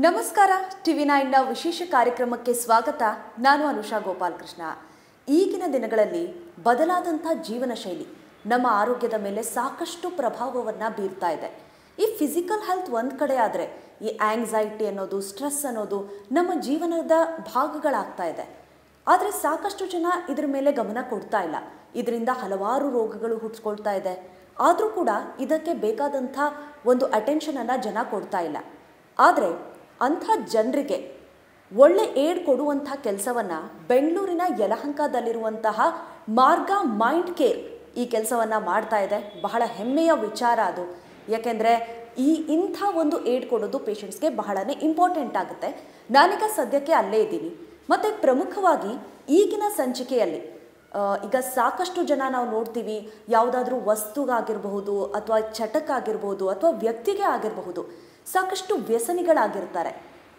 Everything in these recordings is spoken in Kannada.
ನಮಸ್ಕಾರ. ಟಿವಿ 9ನ ವಿಶೇಷ ಕಾರ್ಯಕ್ರಮಕ್ಕೆ ಸ್ವಾಗತ. ನಾನು ಅನುಷಾ ಗೋಪಾಲಕೃಷ್ಣ. ಈಗಿನ ದಿನಗಳಲ್ಲಿ ಬದಲಾದಂಥ ಜೀವನ ಶೈಲಿ ನಮ್ಮ ಆರೋಗ್ಯದ ಮೇಲೆ ಸಾಕಷ್ಟು ಪ್ರಭಾವವನ್ನು ಬೀರ್ತಾ ಇದೆ. ಈ ಫಿಸಿಕಲ್ ಹೆಲ್ತ್ ಒಂದು ಕಡೆ ಆದರೆ ಈ ಆಂಗ್ಸೈಟಿ ಅನ್ನೋದು, ಸ್ಟ್ರೆಸ್ ಅನ್ನೋದು ನಮ್ಮ ಜೀವನದ ಭಾಗಗಳಾಗ್ತಾ ಇದೆ. ಆದರೆ ಸಾಕಷ್ಟು ಜನ ಇದ್ರ ಮೇಲೆ ಗಮನ ಕೊಡ್ತಾ ಇಲ್ಲ. ಇದರಿಂದ ಹಲವಾರು ರೋಗಗಳು ಹುಟ್ಟಿಸ್ಕೊಳ್ತಾ ಇದೆ. ಆದರೂ ಕೂಡ ಇದಕ್ಕೆ ಬೇಕಾದಂಥ ಒಂದು ಅಟೆನ್ಷನನ್ನು ಜನ ಕೊಡ್ತಾ ಇಲ್ಲ. ಆದರೆ ಅಂಥ ಜನರಿಗೆ ಒಳ್ಳೆ ಏಡ್ ಕೊಡುವಂಥ ಕೆಲಸವನ್ನು ಬೆಂಗಳೂರಿನ ಯಲಹಂಕದಲ್ಲಿರುವಂತಹ ಮಾರ್ಗ ಮೈಂಡ್ ಕೇರ್ ಈ ಕೆಲಸವನ್ನು ಮಾಡ್ತಾ ಇದೆ. ಬಹಳ ಹೆಮ್ಮೆಯ ವಿಚಾರ ಅದು. ಯಾಕೆಂದರೆ ಇಂಥ ಒಂದು ಏಡ್ ಕೊಡೋದು ಪೇಷಂಟ್ಸ್ಗೆ ಬಹಳನೇ ಇಂಪಾರ್ಟೆಂಟ್ ಆಗುತ್ತೆ. ನಾನೀಗ ಸದ್ಯಕ್ಕೆ ಅಲ್ಲೇ ಇದ್ದೀನಿ. ಮತ್ತು ಪ್ರಮುಖವಾಗಿ ಈಗಿನ ಸಂಚಿಕೆಯಲ್ಲಿ ಈಗ ಸಾಕಷ್ಟು ಜನ ನಾವು ನೋಡ್ತೀವಿ, ಯಾವುದಾದ್ರೂ ವಸ್ತುಗಾಗಿರಬಹುದು ಅಥವಾ ಚಟಕ್ಕಾಗಿರ್ಬೋದು ಅಥವಾ ವ್ಯಕ್ತಿಗೆ ಆಗಿರಬಹುದು, ಸಾಕಷ್ಟು ವ್ಯಸನಿಗಳಾಗಿರ್ತಾರೆ.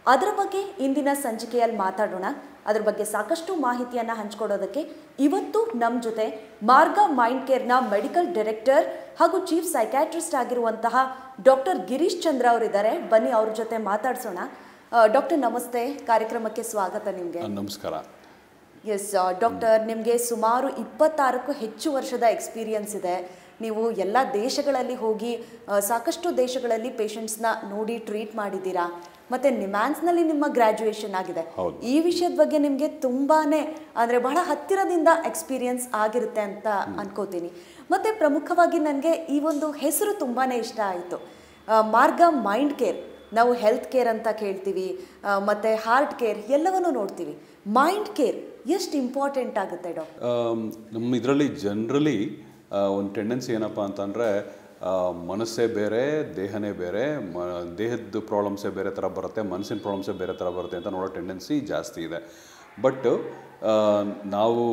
ಅದರ ಬಗ್ಗೆ ಇಂದಿನ ಸಂಚಿಕೆಯಲ್ಲಿ ಮಾತಾಡೋಣ. ಅದರ ಬಗ್ಗೆ ಸಾಕಷ್ಟು ಮಾಹಿತಿಯನ್ನು ಹಂಚ್ಕೊಡೋದಕ್ಕೆ ಇವತ್ತು ನಮ್ಮ ಜೊತೆ ಮಾರ್ಗ ಮೈಂಡ್ ಕೇರ್ನ ಮೆಡಿಕಲ್ ಡೈರೆಕ್ಟರ್ ಹಾಗೂ ಚೀಫ್ ಸೈಕ್ಯಾಟ್ರಿಸ್ಟ್ ಆಗಿರುವಂತಹ ಡಾಕ್ಟರ್ ಗಿರೀಶ್ ಚಂದ್ರ ಅವರಿದ್ದಾರೆ. ಬನ್ನಿ ಅವ್ರ ಜೊತೆ ಮಾತಾಡ್ಸೋಣ. ಡಾಕ್ಟರ್ ನಮಸ್ತೆ, ಕಾರ್ಯಕ್ರಮಕ್ಕೆ ಸ್ವಾಗತ ನಿಮಗೆ. ನಮಸ್ಕಾರ. ಎಸ್ ಡಾಕ್ಟರ್, ನಿಮಗೆ ಸುಮಾರು 26ಕ್ಕೂ ಹೆಚ್ಚು ವರ್ಷದ ಎಕ್ಸ್ಪೀರಿಯನ್ಸ್ ಇದೆ. ನೀವು ಎಲ್ಲ ದೇಶಗಳಲ್ಲಿ ಹೋಗಿ ಸಾಕಷ್ಟು ದೇಶಗಳಲ್ಲಿ ಪೇಷಂಟ್ಸ್ನ ನೋಡಿ ಟ್ರೀಟ್ ಮಾಡಿದ್ದೀರಾ. ಮತ್ತು ನಿಮ್ಯಾನ್ಸ್ನಲ್ಲಿ ನಿಮ್ಮ ಗ್ರ್ಯಾಜುಯೇಷನ್ ಆಗಿದೆ. ಈ ವಿಷಯದ ಬಗ್ಗೆ ನಿಮಗೆ ತುಂಬಾ ಅಂದರೆ ಬಹಳ ಹತ್ತಿರದಿಂದ ಎಕ್ಸ್ಪೀರಿಯನ್ಸ್ ಆಗಿರುತ್ತೆ ಅಂತ ಅನ್ಕೋತೀನಿ. ಮತ್ತು ಪ್ರಮುಖವಾಗಿ ನನಗೆ ಈ ಒಂದು ಹೆಸರು ತುಂಬಾ ಇಷ್ಟ ಆಯಿತು, ಮಾರ್ಗ ಮೈಂಡ್ ಕೇರ್. ನಾವು ಹೆಲ್ತ್ ಕೇರ್ ಅಂತ ಕೇಳ್ತೀವಿ, ಮತ್ತು ಹಾರ್ಟ್ ಕೇರ್ ಎಲ್ಲವನ್ನೂ ನೋಡ್ತೀವಿ. ಮೈಂಡ್ ಕೇರ್ ಎಷ್ಟು ಇಂಪಾರ್ಟೆಂಟ್ ಆಗುತ್ತೆ ಡಾಕ್ಟರ್? ನಮ್ಮ ಇದರಲ್ಲಿ ಜನರಲಿ ಒಂದು ಟೆಂಡೆನ್ಸಿ ಏನಪ್ಪ ಅಂತಂದರೆ, ಮನಸ್ಸೇ ಬೇರೆ, ದೇಹನೇ ಬೇರೆ, ದೇಹದ ಪ್ರಾಬ್ಲಮ್ಸೇ ಬೇರೆ ಥರ ಬರುತ್ತೆ, ಮನಸ್ಸಿನ ಪ್ರಾಬ್ಲಮ್ಸೇ ಬೇರೆ ಥರ ಬರುತ್ತೆ ಅಂತ ನೋಡೋ ಟೆಂಡೆನ್ಸಿ ಜಾಸ್ತಿ ಇದೆ. ಬಟ್ ನಾವು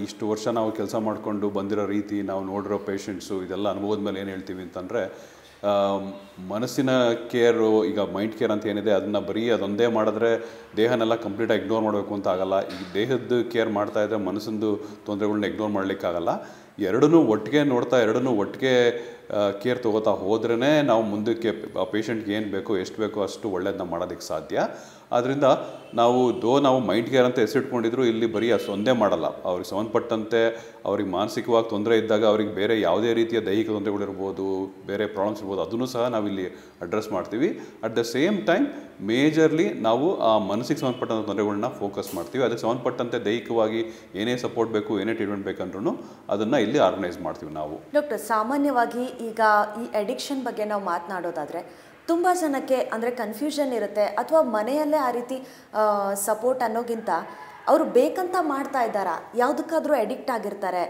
ಇಷ್ಟು ವರ್ಷ ನಾವು ಕೆಲಸ ಮಾಡಿಕೊಂಡು ಬಂದಿರೋ ರೀತಿ, ನಾವು ನೋಡಿರೋ ಪೇಷಂಟ್ಸು, ಇದೆಲ್ಲ ಅನುಭವದ ಮೇಲೆ ಏನು ಹೇಳ್ತೀವಿ ಅಂತಂದರೆ, ಮನಸ್ಸಿನ ಕೇರು, ಈಗ ಮೈಂಡ್ ಕೇರ್ ಅಂತ ಏನಿದೆ ಅದನ್ನು ಬರೀ ಅದೊಂದೇ ಮಾಡಿದ್ರೆ ದೇಹನೆಲ್ಲ ಕಂಪ್ಲೀಟಾಗಿ ಇಗ್ನೋರ್ ಮಾಡಬೇಕು ಅಂತ ಆಗಲ್ಲ. ಈಗ ದೇಹದ ಕೇರ್ ಮಾಡ್ತಾಯಿದ್ರೆ ಮನಸ್ಸಿಂದು ತೊಂದರೆಗಳನ್ನ ಇಗ್ನೋರ್ ಮಾಡಲಿಕ್ಕಾಗಲ್ಲ. ಎರಡನ್ನೂ ಒಟ್ಟಿಗೆ ನೋಡ್ತಾ, ಎರಡನ್ನೂ ಒಟ್ಟಿಗೆ ಕೇರ್ ತೊಗೋತಾ ಹೋದ್ರೇ ನಾವು ಮುಂದಕ್ಕೆ ಪೇಷಂಟ್ಗೆ ಏನು ಬೇಕೋ, ಎಷ್ಟು ಬೇಕೋ ಅಷ್ಟು ಒಳ್ಳೇದನ್ನ ಮಾಡೋದಕ್ಕೆ ಸಾಧ್ಯ. ಆದ್ದರಿಂದ ನಾವು ಮೈಂಡ್ ಕೇರ್ ಅಂತ ಹೆಸರಿಟ್ಕೊಂಡಿದ್ರು ಇಲ್ಲಿ ಬರೀ ಅಷ್ಟು ಒಂದೇ ಮಾಡಲ್ಲ. ಅವ್ರಿಗೆ ಸಂಬಂಧಪಟ್ಟಂತೆ ಅವ್ರಿಗೆ ಮಾನಸಿಕವಾಗಿ ತೊಂದರೆ ಇದ್ದಾಗ ಅವ್ರಿಗೆ ಬೇರೆ ಯಾವುದೇ ರೀತಿಯ ದೈಹಿಕ ತೊಂದರೆಗಳಿರ್ಬೋದು, ಬೇರೆ ಪ್ರಾಬ್ಲಮ್ಸ್ ಇರ್ಬೋದು, ಅದನ್ನು ಸಹ ನಾವಿಲ್ಲಿ ಅಡ್ರೆಸ್ ಮಾಡ್ತೀವಿ. At the same time majorly ನಾವು ಆ ಮನಸ್ಸಿಗೆ ಸಂಬಂಧಪಟ್ಟಂಥ ತೊಂದರೆಗಳನ್ನ ಫೋಕಸ್ ಮಾಡ್ತೀವಿ. ಅದಕ್ಕೆ ಸಂಬಂಧಪಟ್ಟಂತೆ ದೈಹಿಕವಾಗಿ ಏನೇ ಸಪೋರ್ಟ್ ಬೇಕು, ಏನೇ ಟ್ರೀಟ್ಮೆಂಟ್ ಬೇಕಂದ್ರೂ ಅದನ್ನು ಇಲ್ಲಿ ಆರ್ಗನೈಸ್ ಮಾಡ್ತೀವಿ ನಾವು. ಡಾಕ್ಟರ್, ಸಾಮಾನ್ಯವಾಗಿ ಈಗ ಈ ಅಡಿಕ್ಷನ್ ಬಗ್ಗೆ ನಾವು ಮಾತನಾಡೋದಾದರೆ ತುಂಬ ಜನಕ್ಕೆ ಅಂದರೆ ಕನ್ಫ್ಯೂಷನ್ ಇರುತ್ತೆ, ಅಥವಾ ಮನೆಯಲ್ಲೇ ಆ ರೀತಿ ಸಪೋರ್ಟ್ ಅನ್ನೋಗಿಂತ ಅವರು ಬೇಕಂತ ಮಾಡ್ತಾ ಇದ್ದಾರಾ, ಯಾವುದಕ್ಕಾದರೂ ಅಡಿಕ್ಟ್ ಆಗಿರ್ತಾರೆ.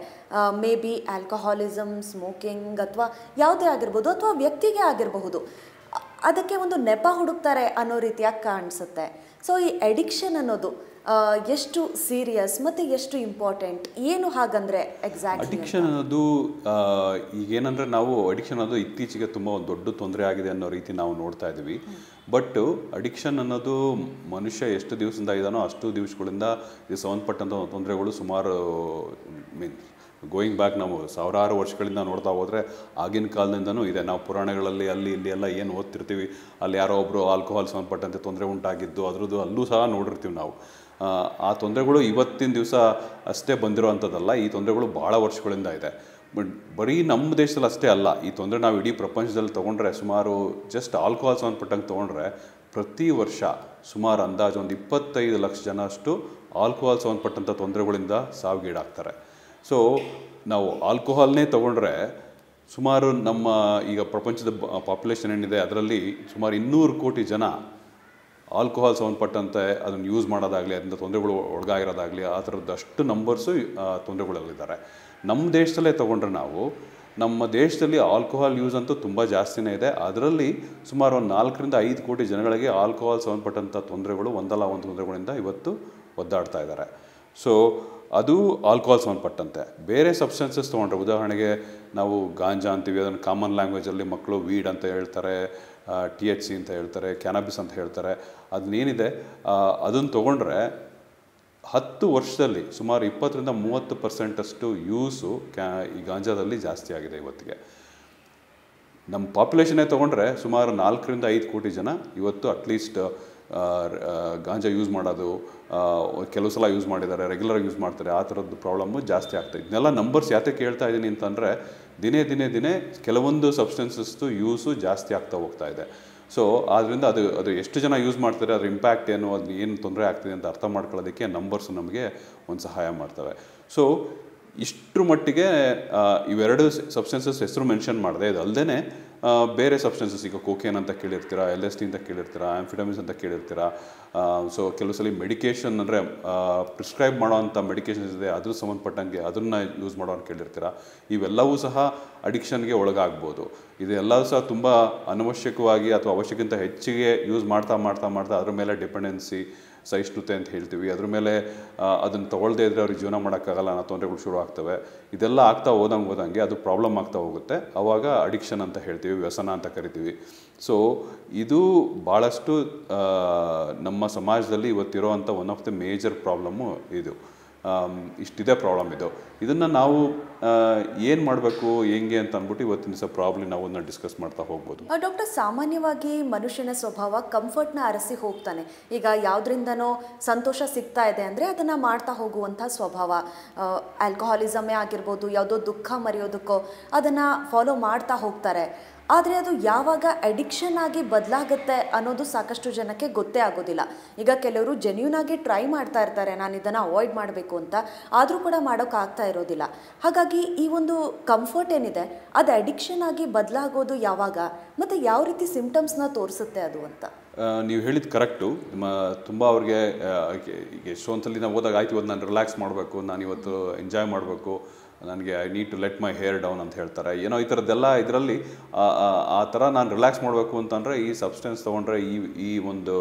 ಮೇ ಬಿ ಆಲ್ಕೋಹಾಲಿಸಮ್, ಸ್ಮೋಕಿಂಗ್ ಅಥವಾ ಯಾವುದೇ ಆಗಿರ್ಬೋದು, ಅಥವಾ ವ್ಯಕ್ತಿಗೆ ಆಗಿರಬಹುದು. ಅದಕ್ಕೆ ಒಂದು ನೆಪ ಹುಡುಕ್ತಾರೆ ಅನ್ನೋ ರೀತಿಯಾಗಿ ಕಾಣಿಸುತ್ತೆ. ಸೊ ಈ ಅಡಿಕ್ಷನ್ ಅನ್ನೋದು ಎಷ್ಟು ಸೀರಿಯಸ್ ಮತ್ತು ಎಷ್ಟು ಇಂಪಾರ್ಟೆಂಟ್, ಏನು ಹಾಗಂದರೆ ಎಕ್ಸಾಕ್ಟ್? ಅಡಿಕ್ಷನ್ ಅನ್ನೋದು ಈಗೇನಂದರೆ, ನಾವು ಅಡಿಕ್ಷನ್ ಅನ್ನೋದು ಇತ್ತೀಚೆಗೆ ತುಂಬ ಒಂದು ದೊಡ್ಡ ತೊಂದರೆ ಆಗಿದೆ ಅನ್ನೋ ರೀತಿ ನಾವು ನೋಡ್ತಾ ಇದ್ದೀವಿ. ಬಟ್ ಅಡಿಕ್ಷನ್ ಅನ್ನೋದು ಮನುಷ್ಯ ಎಷ್ಟು ದಿವಸದಿಂದ ಇದ್ದಾನೋ ಅಷ್ಟು ದಿವಸಗಳಿಂದ ಇದು ಸಂಬಂಧಪಟ್ಟಂಥ ತೊಂದರೆಗಳು ಸುಮಾರು ಗೋಯಿಂಗ್ ಬ್ಯಾಕ್ ನಾವು ಸಾವಿರಾರು ವರ್ಷಗಳಿಂದ ನೋಡ್ತಾ ಹೋದರೆ ಆಗಿನ ಕಾಲದಿಂದನೂ ಇದೆ. ನಾವು ಪುರಾಣಗಳಲ್ಲಿ ಅಲ್ಲಿ ಇಲ್ಲಿ ಎಲ್ಲ ಏನು ಓದ್ತಿರ್ತೀವಿ, ಅಲ್ಲಿ ಯಾರೋ ಒಬ್ಬರು ಆಲ್ಕೋಹಾಲ್ ಸಂಬಂಧಪಟ್ಟಂತೆ ತೊಂದರೆ ಉಂಟಾಗಿದ್ದು ಅದರದ್ದು ಅಲ್ಲೂ ಸಹ ನೋಡಿರ್ತೀವಿ ನಾವು. ಆ ತೊಂದರೆಗಳು ಇವತ್ತಿನ ದಿವಸ ಅಷ್ಟೇ ಬಂದಿರೋ ಅಂಥದ್ದಲ್ಲ. ಈ ತೊಂದರೆಗಳು ಭಾಳ ವರ್ಷಗಳಿಂದ ಇದೆ. ಬಟ್ ಬರೀ ನಮ್ಮ ದೇಶದಲ್ಲಿ ಅಷ್ಟೇ ಅಲ್ಲ, ಈ ತೊಂದರೆ ನಾವು ಇಡೀ ಪ್ರಪಂಚದಲ್ಲಿ ತೊಗೊಂಡ್ರೆ, ಸುಮಾರು ಜಸ್ಟ್ ಆಲ್ಕೋಹಾಲ್ ಸಂಬಂಧಪಟ್ಟಂಗೆ ತೊಗೊಂಡ್ರೆ ಪ್ರತಿ ವರ್ಷ ಸುಮಾರು ಅಂದಾಜು ಒಂದು 25 ಲಕ್ಷ ಜನ ಅಷ್ಟು ಆಲ್ಕೋಹಾಲ್ ಸಂಬಂಧಪಟ್ಟಂಥ ತೊಂದರೆಗಳಿಂದ ಸಾವಿಗೀಡಾಗ್ತಾರೆ. ಸೊ ನಾವು ಆಲ್ಕೋಹಾಲ್ನೇ ತೊಗೊಂಡ್ರೆ ಸುಮಾರು ನಮ್ಮ ಈಗ ಪ್ರಪಂಚದ ಪಾಪ್ಯುಲೇಷನ್ ಏನಿದೆ ಅದರಲ್ಲಿ ಸುಮಾರು 200 ಕೋಟಿ ಜನ ಆಲ್ಕೋಹಾಲ್ ಸಂಬಂಧಪಟ್ಟಂತೆ ಅದನ್ನು ಯೂಸ್ ಮಾಡೋದಾಗಲಿ, ಅದರಿಂದ ತೊಂದರೆಗಳು ಒಳಗಾಗಿರೋದಾಗಲಿ, ಆ ಥರದ್ದು ಅಷ್ಟು ನಂಬರ್ಸು ತೊಂದರೆಗಳಲ್ಲಿದ್ದಾರೆ. ನಮ್ಮ ದೇಶದಲ್ಲೇ ತೊಗೊಂಡ್ರೆ ನಮ್ಮ ದೇಶದಲ್ಲಿ ಆಲ್ಕೋಹಾಲ್ ಯೂಸ್ ಅಂತೂ ತುಂಬ ಜಾಸ್ತಿನೇ ಇದೆ. ಅದರಲ್ಲಿ ಸುಮಾರು ಒಂದು 4 ರಿಂದ 5 ಕೋಟಿ ಜನಗಳಿಗೆ ಆಲ್ಕೋಹಾಲ್ ಸಂಬಂಧಪಟ್ಟಂಥ ತೊಂದರೆಗಳು ಒಂದಲ್ಲ ಒಂದು ತೊಂದರೆಗಳಿಂದ ಇವತ್ತು ಒದ್ದಾಡ್ತಾ ಇದ್ದಾರೆ. ಸೊ ಅದು ಆಲ್ಕೋಹಾಲ್ ಸಂಬಂಧಪಟ್ಟಂತೆ. ಬೇರೆ ಸಬ್ಸ್ಟೆನ್ಸಸ್ ತೊಗೊಂಡ್ರೆ, ಉದಾಹರಣೆಗೆ ನಾವು ಗಾಂಜಾ ಅಂತೀವಿ, ಅದನ್ನು ಕಾಮನ್ ಲ್ಯಾಂಗ್ವೇಜಲ್ಲಿ ಮಕ್ಕಳು ವೀಡ್ ಅಂತ ಹೇಳ್ತಾರೆ, THC ಅಂತ ಹೇಳ್ತಾರೆ, ಕ್ಯಾನಬಿಸ್ ಅಂತ ಹೇಳ್ತಾರೆ. ಅದನ್ನೇನಿದೆ ಅದನ್ನು ತೊಗೊಂಡ್ರೆ 10 ವರ್ಷದಲ್ಲಿ ಸುಮಾರು 20 ರಿಂದ 30% ಯೂಸು ಈ ಗಾಂಜಾದಲ್ಲಿ ಜಾಸ್ತಿ ಆಗಿದೆ ಇವತ್ತಿಗೆ. ನಮ್ಮ ಪಾಪ್ಯುಲೇಷನ್ನೇ ತೊಗೊಂಡ್ರೆ ಸುಮಾರು 4-5 ಕೋಟಿ ಜನ ಇವತ್ತು ಅಟ್ಲೀಸ್ಟ್ ಗಾಂಜಾ ಯೂಸ್ ಮಾಡೋದು, ಕೆಲವು ಸಲ ಯೂಸ್ ಮಾಡಿದ್ದಾರೆ, ರೆಗ್ಯುಲರ್ ಯೂಸ್ ಮಾಡ್ತಾರೆ, ಆ ಥರದ್ದು ಪ್ರಾಬ್ಲಮ್ಮು ಜಾಸ್ತಿ ಆಗ್ತಾಯಿದೆ. ಇದನ್ನೆಲ್ಲ ನಂಬರ್ಸ್ ಯಾತಕ್ಕೆ ಹೇಳ್ತಾ ಇದ್ದೀನಿ ಅಂತಂದರೆ ದಿನೇ ಕೆಲವೊಂದು ಸಬ್ಸ್ಟೆನ್ಸಸ್ದು ಯೂಸು ಜಾಸ್ತಿ ಆಗ್ತಾ ಹೋಗ್ತಾ ಇದೆ. ಸೊ ಆದ್ದರಿಂದ ಅದು ಎಷ್ಟು ಜನ ಯೂಸ್ ಮಾಡ್ತಾರೆ, ಅದ್ರ ಇಂಪ್ಯಾಕ್ಟ್ ಏನು, ಅದು ಏನು ತೊಂದರೆ ಆಗ್ತಿದೆ ಅಂತ ಅರ್ಥ ಮಾಡ್ಕೊಳ್ಳೋದಕ್ಕೆ ನಂಬರ್ಸ್ ನಮಗೆ ಒಂದು ಸಹಾಯ ಮಾಡ್ತವೆ. ಸೊ ಇಷ್ಟರ ಮಟ್ಟಿಗೆ ಇವೆರಡು ಸಬ್ಸ್ಟೆನ್ಸಸ್ ಹೆಸರು ಮೆನ್ಷನ್ ಮಾಡಿದೆ. ಇದು ಅಲ್ಲದೆ ಬೇರೆ ಸಬ್ಸ್ಟೆನ್ಸಸ್, ಈಗ ಕೋಕೇನ್ ಅಂತ ಕೇಳಿರ್ತೀರಾ, LSD ಅಂತ ಕೇಳಿರ್ತೀರಾ, ಆಂಫಿಟಮಿನ್ಸ್ ಅಂತ ಕೇಳಿರ್ತೀರಾ. ಸೊ ಕೆಲವು ಸಲ ಮೆಡಿಕೇಷನ್ ಅಂದರೆ ಪ್ರಿಸ್ಕ್ರೈಬ್ ಮಾಡೋವಂಥ ಮೆಡಿಕೇಷನ್ಸ್ ಇದೆ, ಅದ್ರ ಸಂಬಂಧಪಟ್ಟಂಗೆ ಅದನ್ನು ಯೂಸ್ ಮಾಡೋನು ಕೇಳಿರ್ತೀರಾ. ಇವೆಲ್ಲವೂ ಸಹ ಅಡಿಕ್ಷನ್ಗೆ ಒಳಗಾಗ್ಬೋದು. ಇದೆಲ್ಲವೂ ಸಹ ತುಂಬ ಅನವಶ್ಯಕವಾಗಿ ಅಥವಾ ಅವಶ್ಯಕ್ಕಿಂತ ಹೆಚ್ಚಿಗೆ ಯೂಸ್ ಮಾಡ್ತಾ ಅದ್ರ ಮೇಲೆ ಡಿಪೆಂಡೆನ್ಸಿ, ಸಹಿಷ್ಣುತೆ ಅಂತ ಹೇಳ್ತೀವಿ, ಅದ್ರ ಮೇಲೆ ಅದನ್ನು ತೊಗೊಳ್ದೇ ಇದ್ದರೆ ಅವ್ರಿಗೆ ಜೀವನ ಮಾಡೋಕ್ಕಾಗಲ್ಲ ಅನ್ನೋ ತೊಂದರೆಗಳು ಶುರು ಆಗ್ತವೆ. ಇದೆಲ್ಲ ಆಗ್ತಾ ಹೋದಂಗೆ ಅದು ಪ್ರಾಬ್ಲಮ್ ಆಗ್ತಾ ಹೋಗುತ್ತೆ. ಆವಾಗ ಅಡಿಕ್ಷನ್ ಅಂತ ಹೇಳ್ತೀವಿ, ವ್ಯಸನ ಅಂತ ಕರಿತೀವಿ. ಸೊ ಇದು ಭಾಳಷ್ಟು ನಮ್ಮ ಸಮಾಜದಲ್ಲಿ ಇವತ್ತಿರೋವಂಥ one of the major problem ಇದು. ಇಷ್ಟಿದೆ ಪ್ರಾಬ್ಲಮ್ ಇದು. ಇದನ್ನು ನಾವು ಏನು ಮಾಡಬೇಕು ಹೆಂಗೆ ಅಂತ ಅಂದ್ಬಿಟ್ಟು ಇವತ್ತಿನ ದಿವಸ ಪ್ರಾಬ್ಲಮ್ ನಾವು ಅದನ್ನ ಡಿಸ್ಕಸ್ ಮಾಡ್ತಾ ಹೋಗ್ಬೋದು. ಡಾಕ್ಟರ್, ಸಾಮಾನ್ಯವಾಗಿ ಮನುಷ್ಯನ ಸ್ವಭಾವ ಕಂಫರ್ಟ್ನ ಅರಸಿ ಹೋಗ್ತಾನೆ. ಈಗ ಯಾವುದರಿಂದನೋ ಸಂತೋಷ ಸಿಗ್ತಾ ಇದೆ ಅಂದರೆ ಅದನ್ನು ಮಾಡ್ತಾ ಹೋಗುವಂಥ ಸ್ವಭಾವ. ಆಲ್ಕೋಹಾಲಿಸಮೇ ಆಗಿರ್ಬೋದು, ಯಾವುದೋ ದುಃಖ ಮರೆಯೋದಕ್ಕೋ ಅದನ್ನು ಫಾಲೋ ಮಾಡ್ತಾ ಹೋಗ್ತಾರೆ. ಆದರೆ ಅದು ಯಾವಾಗ ಅಡಿಕ್ಷನ್ ಆಗಿ ಬದಲಾಗುತ್ತೆ ಅನ್ನೋದು ಸಾಕಷ್ಟು ಜನಕ್ಕೆ ಗೊತ್ತೇ ಆಗೋದಿಲ್ಲ. ಈಗ ಕೆಲವರು ಜೆನ್ಯೂನ್ ಆಗಿ ಟ್ರೈ ಮಾಡ್ತಾ ಇರ್ತಾರೆ, ನಾನು ಇದನ್ನು ಅವಾಯ್ಡ್ ಮಾಡಬೇಕು ಅಂತ, ಆದರೂ ಕೂಡ ಮಾಡೋಕ್ಕಾಗ್ತಾ ಇರೋದಿಲ್ಲ. ಹಾಗಾಗಿ ಈ ಒಂದು ಕಂಫರ್ಟ್ ಏನಿದೆ ಅದು ಅಡಿಕ್ಷನ್ ಆಗಿ ಬದಲಾಗೋದು ಯಾವಾಗ ಮತ್ತು ಯಾವ ರೀತಿ ಸಿಂಪ್ಟಮ್ಸ್ನ ತೋರಿಸುತ್ತೆ ಅದು ಅಂತ? ನೀವು ಹೇಳಿದ್ದು ಕರೆಕ್ಟು. ತುಂಬ ಅವ್ರಿಗೆ ಎಷ್ಟೊಂದ್ಸಲಿ ನಾವು ಹೋದಾಗ ಆಯ್ತು ಇವತ್ತು ನಾನು ರಿಲ್ಯಾಕ್ಸ್ ಮಾಡಬೇಕು, ನಾನು ಇವತ್ತು ಎಂಜಾಯ್ ಮಾಡಬೇಕು, ನನಗೆ I need to let my hair down ಅಂತ ಹೇಳ್ತಾರೆ. ಏನೋ ಈ ಥರದ್ದೆಲ್ಲ ಇದರಲ್ಲಿ ಆ ಥರ ನಾನು ರಿಲ್ಯಾಕ್ಸ್ ಮಾಡಬೇಕು ಅಂತಂದರೆ ಈ ಸಬ್ಸ್ಟೆನ್ಸ್ ತೊಗೊಂಡ್ರೆ, ಈ ಒಂದು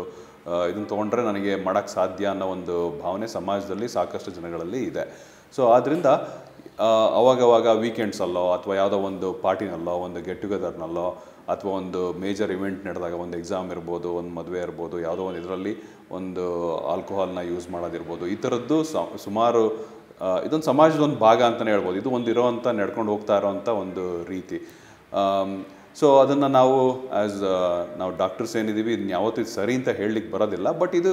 ಇದನ್ನು ತೊಗೊಂಡ್ರೆ ನನಗೆ ಮಾಡೋಕ್ಕೆ ಸಾಧ್ಯ ಅನ್ನೋ ಒಂದು ಭಾವನೆ ಸಮಾಜದಲ್ಲಿ ಸಾಕಷ್ಟು ಜನಗಳಲ್ಲಿ ಇದೆ. ಸೊ ಆದ್ದರಿಂದ ಅವಾಗವಾಗ ವೀಕೆಂಡ್ಸಲ್ಲೋ ಅಥವಾ ಯಾವುದೋ ಒಂದು ಪಾರ್ಟಿನಲ್ಲೋ, ಒಂದು ಗೆಟ್ ಟುಗೆದರ್ನಲ್ಲೋ, ಅಥವಾ ಒಂದು ಮೇಜರ್ ಇವೆಂಟ್ ನಡೆದಾಗ, ಒಂದು ಎಕ್ಸಾಮ್ ಇರ್ಬೋದು, ಒಂದು ಮದುವೆ ಇರ್ಬೋದು, ಯಾವುದೋ ಒಂದು ಇದರಲ್ಲಿ ಒಂದು ಆಲ್ಕೋಹಾಲ್ನ ಯೂಸ್ ಮಾಡೋದಿರ್ಬೋದು, ಈ ಥರದ್ದು ಸುಮಾರು ಇದೊಂದು ಸಮಾಜದ ಒಂದು ಭಾಗ ಅಂತಲೇ ಹೇಳ್ಬೋದು. ಇದು ಒಂದು ಇರೋವಂಥ ನಡ್ಕೊಂಡು ಹೋಗ್ತಾ ಇರೋವಂಥ ಒಂದು ರೀತಿ. ಸೊ ಅದನ್ನು ನಾವು ನಾವು ಡಾಕ್ಟರ್ಸ್ ಏನಿದ್ದೀವಿ ಇದನ್ನ ಯಾವತ್ತೂ ಇದು ಸರಿ ಅಂತ ಹೇಳಲಿಕ್ಕೆ ಬರೋದಿಲ್ಲ. ಬಟ್ ಇದು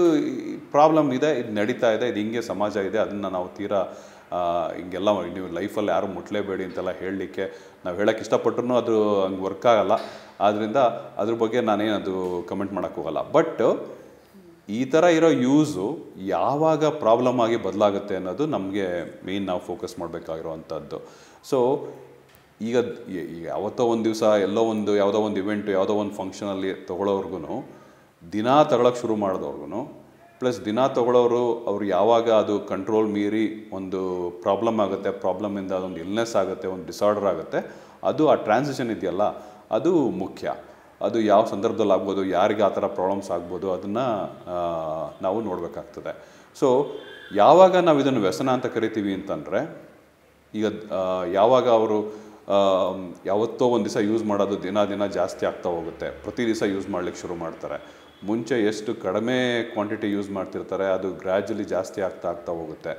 ಪ್ರಾಬ್ಲಮ್ ಇದೆ, ಇದು ನಡೀತಾ ಇದೆ, ಇದು ಹಿಂಗೆ ಸಮಾಜ ಇದೆ, ಅದನ್ನು ನಾವು ತೀರಾ ಹಿಂಗೆಲ್ಲ ನೀವು ಲೈಫಲ್ಲಿ ಯಾರು ಮುಟ್ಲೇಬೇಡಿ ಅಂತೆಲ್ಲ ಹೇಳಲಿಕ್ಕೆ ನಾವು ಹೇಳೋಕ್ಕೆ ಇಷ್ಟಪಟ್ಟರು ಅದು ಹಂಗೆ ವರ್ಕ್ ಆಗಲ್ಲ. ಆದ್ದರಿಂದ ಅದ್ರ ಬಗ್ಗೆ ನಾನೇನದು ಕಮೆಂಟ್ ಮಾಡೋಕ್ಕೋಗಲ್ಲ. ಬಟ್ ಈ ಥರ ಇರೋ ಯೂಸು ಯಾವಾಗ ಪ್ರಾಬ್ಲಮ್ ಆಗಿ ಬದಲಾಗುತ್ತೆ ಅನ್ನೋದು ನಮಗೆ ಮೇಯ್ನ್ ನಾವು ಫೋಕಸ್ ಮಾಡಬೇಕಾಗಿರೋವಂಥದ್ದು. ಸೊ ಈಗ ಯಾವತ್ತೋ ಒಂದು ದಿವಸ ಎಲ್ಲೋ ಒಂದು ಯಾವುದೋ ಒಂದು ಇವೆಂಟು, ಯಾವುದೋ ಒಂದು ಫಂಕ್ಷನಲ್ಲಿ ತೊಗೊಳೋರ್ಗು, ದಿನ ತಗೊಳಕ್ಕೆ ಶುರು ಮಾಡಿದವ್ರಿಗೂ, ಪ್ಲಸ್ ದಿನ ತೊಗೊಳೋರು ಅವ್ರು ಯಾವಾಗ ಅದು ಕಂಟ್ರೋಲ್ ಮೀರಿ ಒಂದು ಪ್ರಾಬ್ಲಮ್ ಆಗುತ್ತೆ, ಪ್ರಾಬ್ಲಮಿಂದ ಅದೊಂದು ಇಲ್ನೆಸ್ ಆಗುತ್ತೆ, ಒಂದು ಡಿಸಾರ್ಡರ್ ಆಗುತ್ತೆ, ಅದು ಆ ಟ್ರಾನ್ಸಿಷನ್ ಇದೆಯಲ್ಲ ಅದು ಮುಖ್ಯ. ಅದು ಯಾವ ಸಂದರ್ಭದಲ್ಲಿ ಆಗ್ಬೋದು, ಯಾರಿಗೆ ಆ ಥರ ಪ್ರಾಬ್ಲಮ್ಸ್ ಆಗ್ಬೋದು, ಅದನ್ನು ನಾವು ನೋಡಬೇಕಾಗ್ತದೆ. ಸೊ ಯಾವಾಗ ನಾವು ಇದನ್ನು ವ್ಯಸನ ಅಂತ ಕರಿತೀವಿ ಅಂತಂದರೆ, ಈಗ ಯಾವಾಗ ಅವರು ಯಾವತ್ತೋ ಒಂದು ದಿವಸ ಯೂಸ್ ಮಾಡೋದು ದಿನ ಜಾಸ್ತಿ ಆಗ್ತಾ ಹೋಗುತ್ತೆ, ಪ್ರತಿ ದಿವಸ ಯೂಸ್ ಮಾಡ್ಲಿಕ್ಕೆ ಶುರು ಮಾಡ್ತಾರೆ. ಮುಂಚೆ ಎಷ್ಟು ಕಡಿಮೆ ಕ್ವಾಂಟಿಟಿ ಯೂಸ್ ಮಾಡ್ತಿರ್ತಾರೆ, ಅದು ಗ್ರ್ಯಾಜುಲಿ ಜಾಸ್ತಿ ಆಗ್ತಾ ಹೋಗುತ್ತೆ.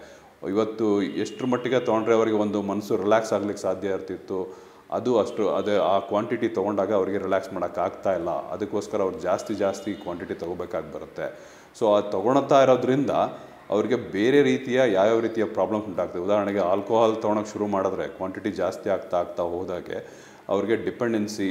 ಇವತ್ತು ಎಷ್ಟರ ಮಟ್ಟಿಗೆ ತೊಗೊಂಡ್ರೆ ಅವರಿಗೆ ಒಂದು ಮನಸ್ಸು ರಿಲ್ಯಾಕ್ಸ್ ಆಗ್ಲಿಕ್ಕೆ ಸಾಧ್ಯ ಇರ್ತಿತ್ತು, ಅದು ಆ ಕ್ವಾಂಟಿಟಿ ತೊಗೊಂಡಾಗ ಅವರಿಗೆ ರಿಲ್ಯಾಕ್ಸ್ ಮಾಡೋಕ್ಕಾಗ್ತಾ ಇಲ್ಲ. ಅದಕ್ಕೋಸ್ಕರ ಅವ್ರು ಜಾಸ್ತಿ ಕ್ವಾಂಟಿಟಿ ತೊಗೋಬೇಕಾಗಿ ಬರುತ್ತೆ. ಸೊ ಅದು ತೊಗೊಳ್ತಾ ಇರೋದ್ರಿಂದ ಅವ್ರಿಗೆ ಬೇರೆ ರೀತಿಯ ಯಾವ್ಯಾವ ರೀತಿಯ ಪ್ರಾಬ್ಲಮ್ಸ್ ಉಂಟಾಗ್ತದೆ. ಉದಾಹರಣೆಗೆ ಆಲ್ಕೋಹಾಲ್ ತೊಗೊಳಕ್ಕೆ ಶುರು ಮಾಡಿದ್ರೆ ಕ್ವಾಂಟಿಟಿ ಜಾಸ್ತಿ ಆಗ್ತಾ ಹೋದಾಗೆ ಅವ್ರಿಗೆ ಡಿಪೆಂಡೆನ್ಸಿ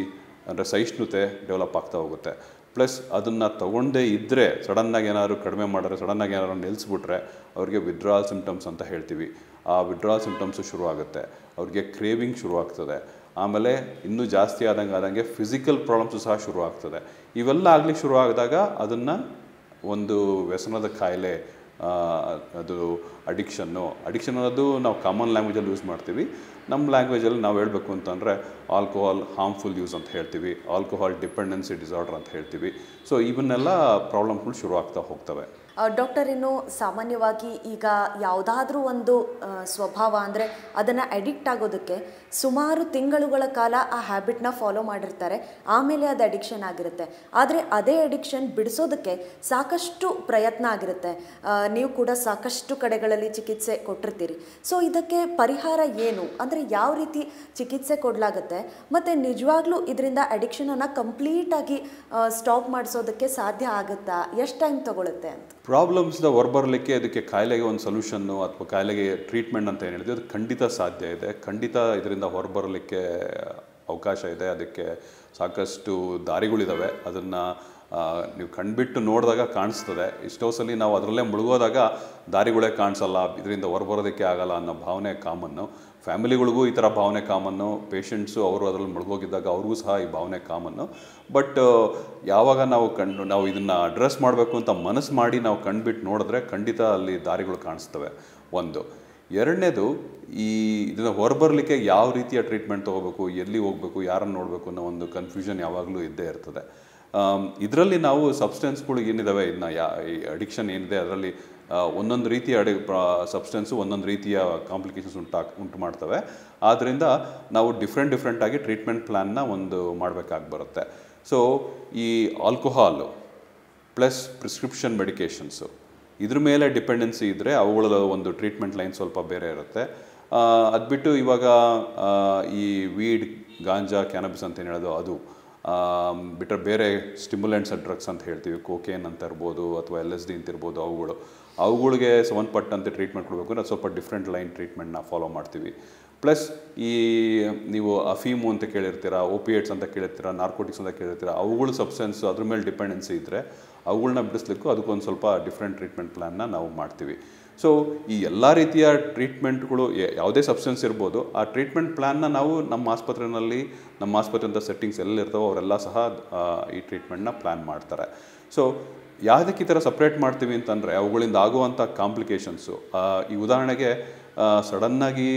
ಅಂದರೆ ಸಹಿಷ್ಣುತೆ ಡೆವಲಪ್ ಆಗ್ತಾ ಹೋಗುತ್ತೆ. ಪ್ಲಸ್ ಅದನ್ನು ತೊಗೊಂಡೇ ಇದ್ದರೆ ಸಡನ್ನಾಗಿ ಏನಾದ್ರು ಕಡಿಮೆ ಮಾಡಿದ್ರೆ, ಸಡನ್ನಾಗಿ ಏನಾದ್ರು ನಿಲ್ಲಿಸ್ಬಿಟ್ರೆ ಅವ್ರಿಗೆ ವಿಡ್ರಾಲ್ ಸಿಂಪ್ಟಮ್ಸ್ ಅಂತ ಹೇಳ್ತೀವಿ. ಆ ವಿಡ್ರಾಲ್ ಸಿಂಪ್ಟಮ್ಸು ಶುರು ಆಗುತ್ತೆ, ಅವ್ರಿಗೆ ಕ್ರೇವಿಂಗ್ ಶುರು ಆಗ್ತದೆ. ಆಮೇಲೆ ಇನ್ನೂ ಜಾಸ್ತಿ ಆದಂಗೆ ಫಿಸಿಕಲ್ ಪ್ರಾಬ್ಲಮ್ಸು ಸಹ ಶುರು ಆಗ್ತದೆ. ಇವೆಲ್ಲ ಆಗ್ಲಿಕ್ಕೆ ಶುರು ಆಗಿದಾಗ ಅದನ್ನು ಒಂದು ವ್ಯಸನದ ಕಾಯಿಲೆ, ಅದು ಅಡಿಕ್ಷನ್ ಅನ್ನೋದು ನಾವು ಕಾಮನ್ ಲ್ಯಾಂಗ್ವೇಜಲ್ಲಿ ಯೂಸ್ ಮಾಡ್ತೀವಿ. ನಮ್ಮ ಲ್ಯಾಂಗ್ವೇಜಲ್ಲಿ ನಾವು ಹೇಳಬೇಕು ಅಂತಂದರೆ ಆಲ್ಕೋಹಾಲ್ ಹಾರ್ಮ್ಫುಲ್ ಯೂಸ್ ಅಂತ ಹೇಳ್ತೀವಿ, ಆಲ್ಕೋಹಾಲ್ ಡಿಪೆಂಡೆನ್ಸಿ ಡಿಸಾರ್ಡರ್ ಅಂತ ಹೇಳ್ತೀವಿ. ಸೊ ಇವನ್ನೆಲ್ಲ ಪ್ರಾಬ್ಲಮ್ಗಳು ಶುರು ಆಗ್ತಾ ಹೋಗ್ತವೆ. ಡಾಕ್ಟರ್, ಇನ್ನು ಸಾಮಾನ್ಯವಾಗಿ ಈಗ ಯಾವುದಾದ್ರೂ ಒಂದು ಸ್ವಭಾವ ಅಂದರೆ ಅದನ್ನು ಅಡಿಕ್ಟ್ ಆಗೋದಕ್ಕೆ ಸುಮಾರು ತಿಂಗಳುಗಳ ಕಾಲ ಆ ಹ್ಯಾಬಿಟ್ನ ಫಾಲೋ ಮಾಡಿರ್ತಾರೆ, ಆಮೇಲೆ ಅದು ಅಡಿಕ್ಷನ್ ಆಗಿರುತ್ತೆ. ಆದರೆ ಅದೇ ಅಡಿಕ್ಷನ್ ಬಿಡಿಸೋದಕ್ಕೆ ಸಾಕಷ್ಟು ಪ್ರಯತ್ನ ಆಗಿರುತ್ತೆ. ನೀವು ಕೂಡ ಸಾಕಷ್ಟು ಕಡೆಗಳಲ್ಲಿ ಚಿಕಿತ್ಸೆ ಕೊಟ್ಟಿರ್ತೀರಿ. ಸೊ ಇದಕ್ಕೆ ಪರಿಹಾರ ಏನು, ಅಂದರೆ ಯಾವ ರೀತಿ ಚಿಕಿತ್ಸೆ ಕೊಡಲಾಗುತ್ತೆ, ಮತ್ತು ನಿಜವಾಗ್ಲೂ ಇದರಿಂದ ಅಡಿಕ್ಷನನ್ನು ಕಂಪ್ಲೀಟಾಗಿ ಸ್ಟಾಪ್ ಮಾಡಿಸೋದಕ್ಕೆ ಸಾಧ್ಯ ಆಗುತ್ತಾ, ಎಷ್ಟು ಟೈಮ್ ತಗೊಳುತ್ತೆ ಅಂತ? ಪ್ರಾಬ್ಲಮ್ಸ್ನ ಹೊರಬರಲಿಕ್ಕೆ, ಅದಕ್ಕೆ ಕಾಯಿಲೆಗೆ ಒಂದು ಸೊಲ್ಯೂಷನ್ನು ಅಥವಾ ಕಾಯಿಲೆಗೆ ಟ್ರೀಟ್ಮೆಂಟ್ ಅಂತ ಏನು ಹೇಳಿದ್ವಿ, ಅದು ಖಂಡಿತ ಸಾಧ್ಯ ಇದೆ. ಖಂಡಿತ ಇದರಿಂದ ಹೊರಬರಲಿಕ್ಕೆ ಅವಕಾಶ ಇದೆ. ಅದಕ್ಕೆ ಸಾಕಷ್ಟು ದಾರಿಗಳಿದ್ದಾವೆ. ಅದನ್ನು ನೀವು ಕಣ್ಬಿಟ್ಟು ನೋಡಿದಾಗ ಕಾಣಿಸ್ತದೆ. ಎಷ್ಟೋ ಸಲ ನಾವು ಅದರಲ್ಲೇ ಮುಳುಗೋದಾಗ ದಾರಿಗಳೇ ಕಾಣಿಸಲ್ಲ, ಇದರಿಂದ ಹೊರಬರೋದಕ್ಕೆ ಆಗಲ್ಲ ಅನ್ನೋ ಭಾವನೆ ಕಾಮನ್ನು. ಫ್ಯಾಮಿಲಿಗಳಿಗೂ ಈ ಥರ ಭಾವನೆ ಕಾಮನ್ನು, ಪೇಷಂಟ್ಸು ಅವರು ಅದರಲ್ಲಿ ಮುಳುಗೋಗಿದ್ದಾಗ ಅವ್ರಿಗೂ ಸಹ ಈ ಭಾವನೆ ಕಾಮನ್ನು. ಬಟ್ ಯಾವಾಗ ನಾವು ಇದನ್ನು ಅಡ್ರೆಸ್ ಮಾಡಬೇಕು ಅಂತ ಮನಸ್ಸು ಮಾಡಿ ನಾವು ಕಣ್ಬಿಟ್ಟು ನೋಡಿದ್ರೆ ಖಂಡಿತ ಅಲ್ಲಿ ದಾರಿಗಳು ಕಾಣಿಸ್ತವೆ. ಒಂದು. ಎರಡನೇದು, ಇದನ್ನು ಹೊರಬರಲಿಕ್ಕೆ ಯಾವ ರೀತಿಯ ಟ್ರೀಟ್ಮೆಂಟ್ ತೊಗೋಬೇಕು, ಎಲ್ಲಿ ಹೋಗಬೇಕು, ಯಾರನ್ನು ನೋಡಬೇಕು ಅನ್ನೋ ಒಂದು ಕನ್ಫ್ಯೂಷನ್ ಯಾವಾಗಲೂ ಇದ್ದೇ ಇರ್ತದೆ. ಇದರಲ್ಲಿ ನಾವು ಸಬ್ಸ್ಟೆನ್ಸ್ಗಳು ಏನಿದ್ದಾವೆ, ಇದನ್ನ ಈ ಅಡಿಕ್ಷನ್ ಏನಿದೆ ಅದರಲ್ಲಿ ಒಂದೊಂದು ರೀತಿಯ ಸಬ್ಸ್ಟೆನ್ಸು ಒಂದೊಂದು ರೀತಿಯ ಕಾಂಪ್ಲಿಕೇಶನ್ಸ್ ಉಂಟು ಮಾಡ್ತವೆ. ಆದ್ದರಿಂದ ನಾವು ಡಿಫ್ರೆಂಟಾಗಿ ಟ್ರೀಟ್ಮೆಂಟ್ ಪ್ಲ್ಯಾನ್ನ ಒಂದು ಮಾಡಬೇಕಾಗಿ ಬರುತ್ತೆ. ಸೊ ಈ ಆಲ್ಕೋಹಾಲು ಪ್ಲಸ್ ಪ್ರಿಸ್ಕ್ರಿಪ್ಷನ್ ಮೆಡಿಕೇಷನ್ಸು ಇದ್ರ ಮೇಲೆ ಡಿಪೆಂಡೆನ್ಸಿ ಇದ್ದರೆ ಅವುಗಳ ಒಂದು ಟ್ರೀಟ್ಮೆಂಟ್ ಲೈನ್ ಸ್ವಲ್ಪ ಬೇರೆ ಇರುತ್ತೆ. ಅದು ಬಿಟ್ಟು ಇವಾಗ ಈ ವೀಡ್, ಗಾಂಜಾ, ಕ್ಯಾನಬಿಸ್ ಅಂತ ಏನು ಹೇಳೋದು ಅದು ಬಿಟ್ಟರೆ ಬೇರೆ ಸ್ಟಿಮ್ಯುಲೆಂಟ್ಸ್ ಡ್ರಗ್ಸ್ ಅಂತ ಹೇಳ್ತೀವಿ, ಕೋಕೇನ್ ಅಂತ ಇರ್ಬೋದು ಅಥವಾ LSD ಅಂತ ಇರ್ಬೋದು, ಅವುಗಳಿಗೆ ಸಂಬಂಧಪಟ್ಟಂತೆ ಟ್ರೀಟ್ಮೆಂಟ್ ಕೊಡಬೇಕು ಅಂದರೆ ಸ್ವಲ್ಪ ಡಿಫ್ರೆಂಟ್ ಲೈನ್ ಟ್ರೀಟ್ಮೆಂಟ್ನ ಫಾಲೋ ಮಾಡ್ತೀವಿ. ಪ್ಲಸ್ ಈ ನೀವು ಅಫೀಮು ಅಂತ ಕೇಳಿರ್ತೀರ, ಓಪಿಯೇಟ್ಸ್ ಅಂತ ಕೇಳಿರ್ತೀರ, ನಾರ್ಕೋಟಿಕ್ಸ್ ಅಂತ ಕೇಳಿರ್ತೀರ, ಅವುಗಳು ಸಬ್ಸ್ಟೆನ್ಸ್ ಅದ್ರ ಮೇಲೆ ಡಿಪೆಂಡೆನ್ಸಿ ಇದ್ದರೆ ಅವುಗಳನ್ನ ಬಿಡಿಸ್ಲಿಕ್ಕೂ ಅದಕ್ಕೊಂದು ಸ್ವಲ್ಪ ಡಿಫ್ರೆಂಟ್ ಟ್ರೀಟ್ಮೆಂಟ್ ಪ್ಲ್ಯಾನ್ನ ನಾವು ಮಾಡ್ತೀವಿ. ಸೊ ಈ ಎಲ್ಲ ರೀತಿಯ ಟ್ರೀಟ್ಮೆಂಟ್ಗಳು ಯಾವುದೇ ಸಬ್ಸ್ಟೆನ್ಸ್ ಇರ್ಬೋದು, ಆ ಟ್ರೀಟ್ಮೆಂಟ್ ಪ್ಲ್ಯಾನ್ನ ನಾವು ನಮ್ಮ ಆಸ್ಪತ್ರೆಯಿಂದ ಸೆಟ್ಟಿಂಗ್ಸ್ ಎಲ್ಲಿರ್ತಾವೋ ಅವರೆಲ್ಲ ಸಹ ಈ ಟ್ರೀಟ್ಮೆಂಟ್ನ ಪ್ಲ್ಯಾನ್ ಮಾಡ್ತಾರೆ. ಸೊ ಯಾವುದಕ್ಕೆ ಈ ಥರ ಸಪ್ರೇಟ್ ಮಾಡ್ತೀವಿ ಅಂತಂದರೆ ಅವುಗಳಿಂದ ಆಗುವಂಥ ಕಾಂಪ್ಲಿಕೇಶನ್ಸು. ಈ ಉದಾಹರಣೆಗೆ ಸಡನ್ನಾಗಿ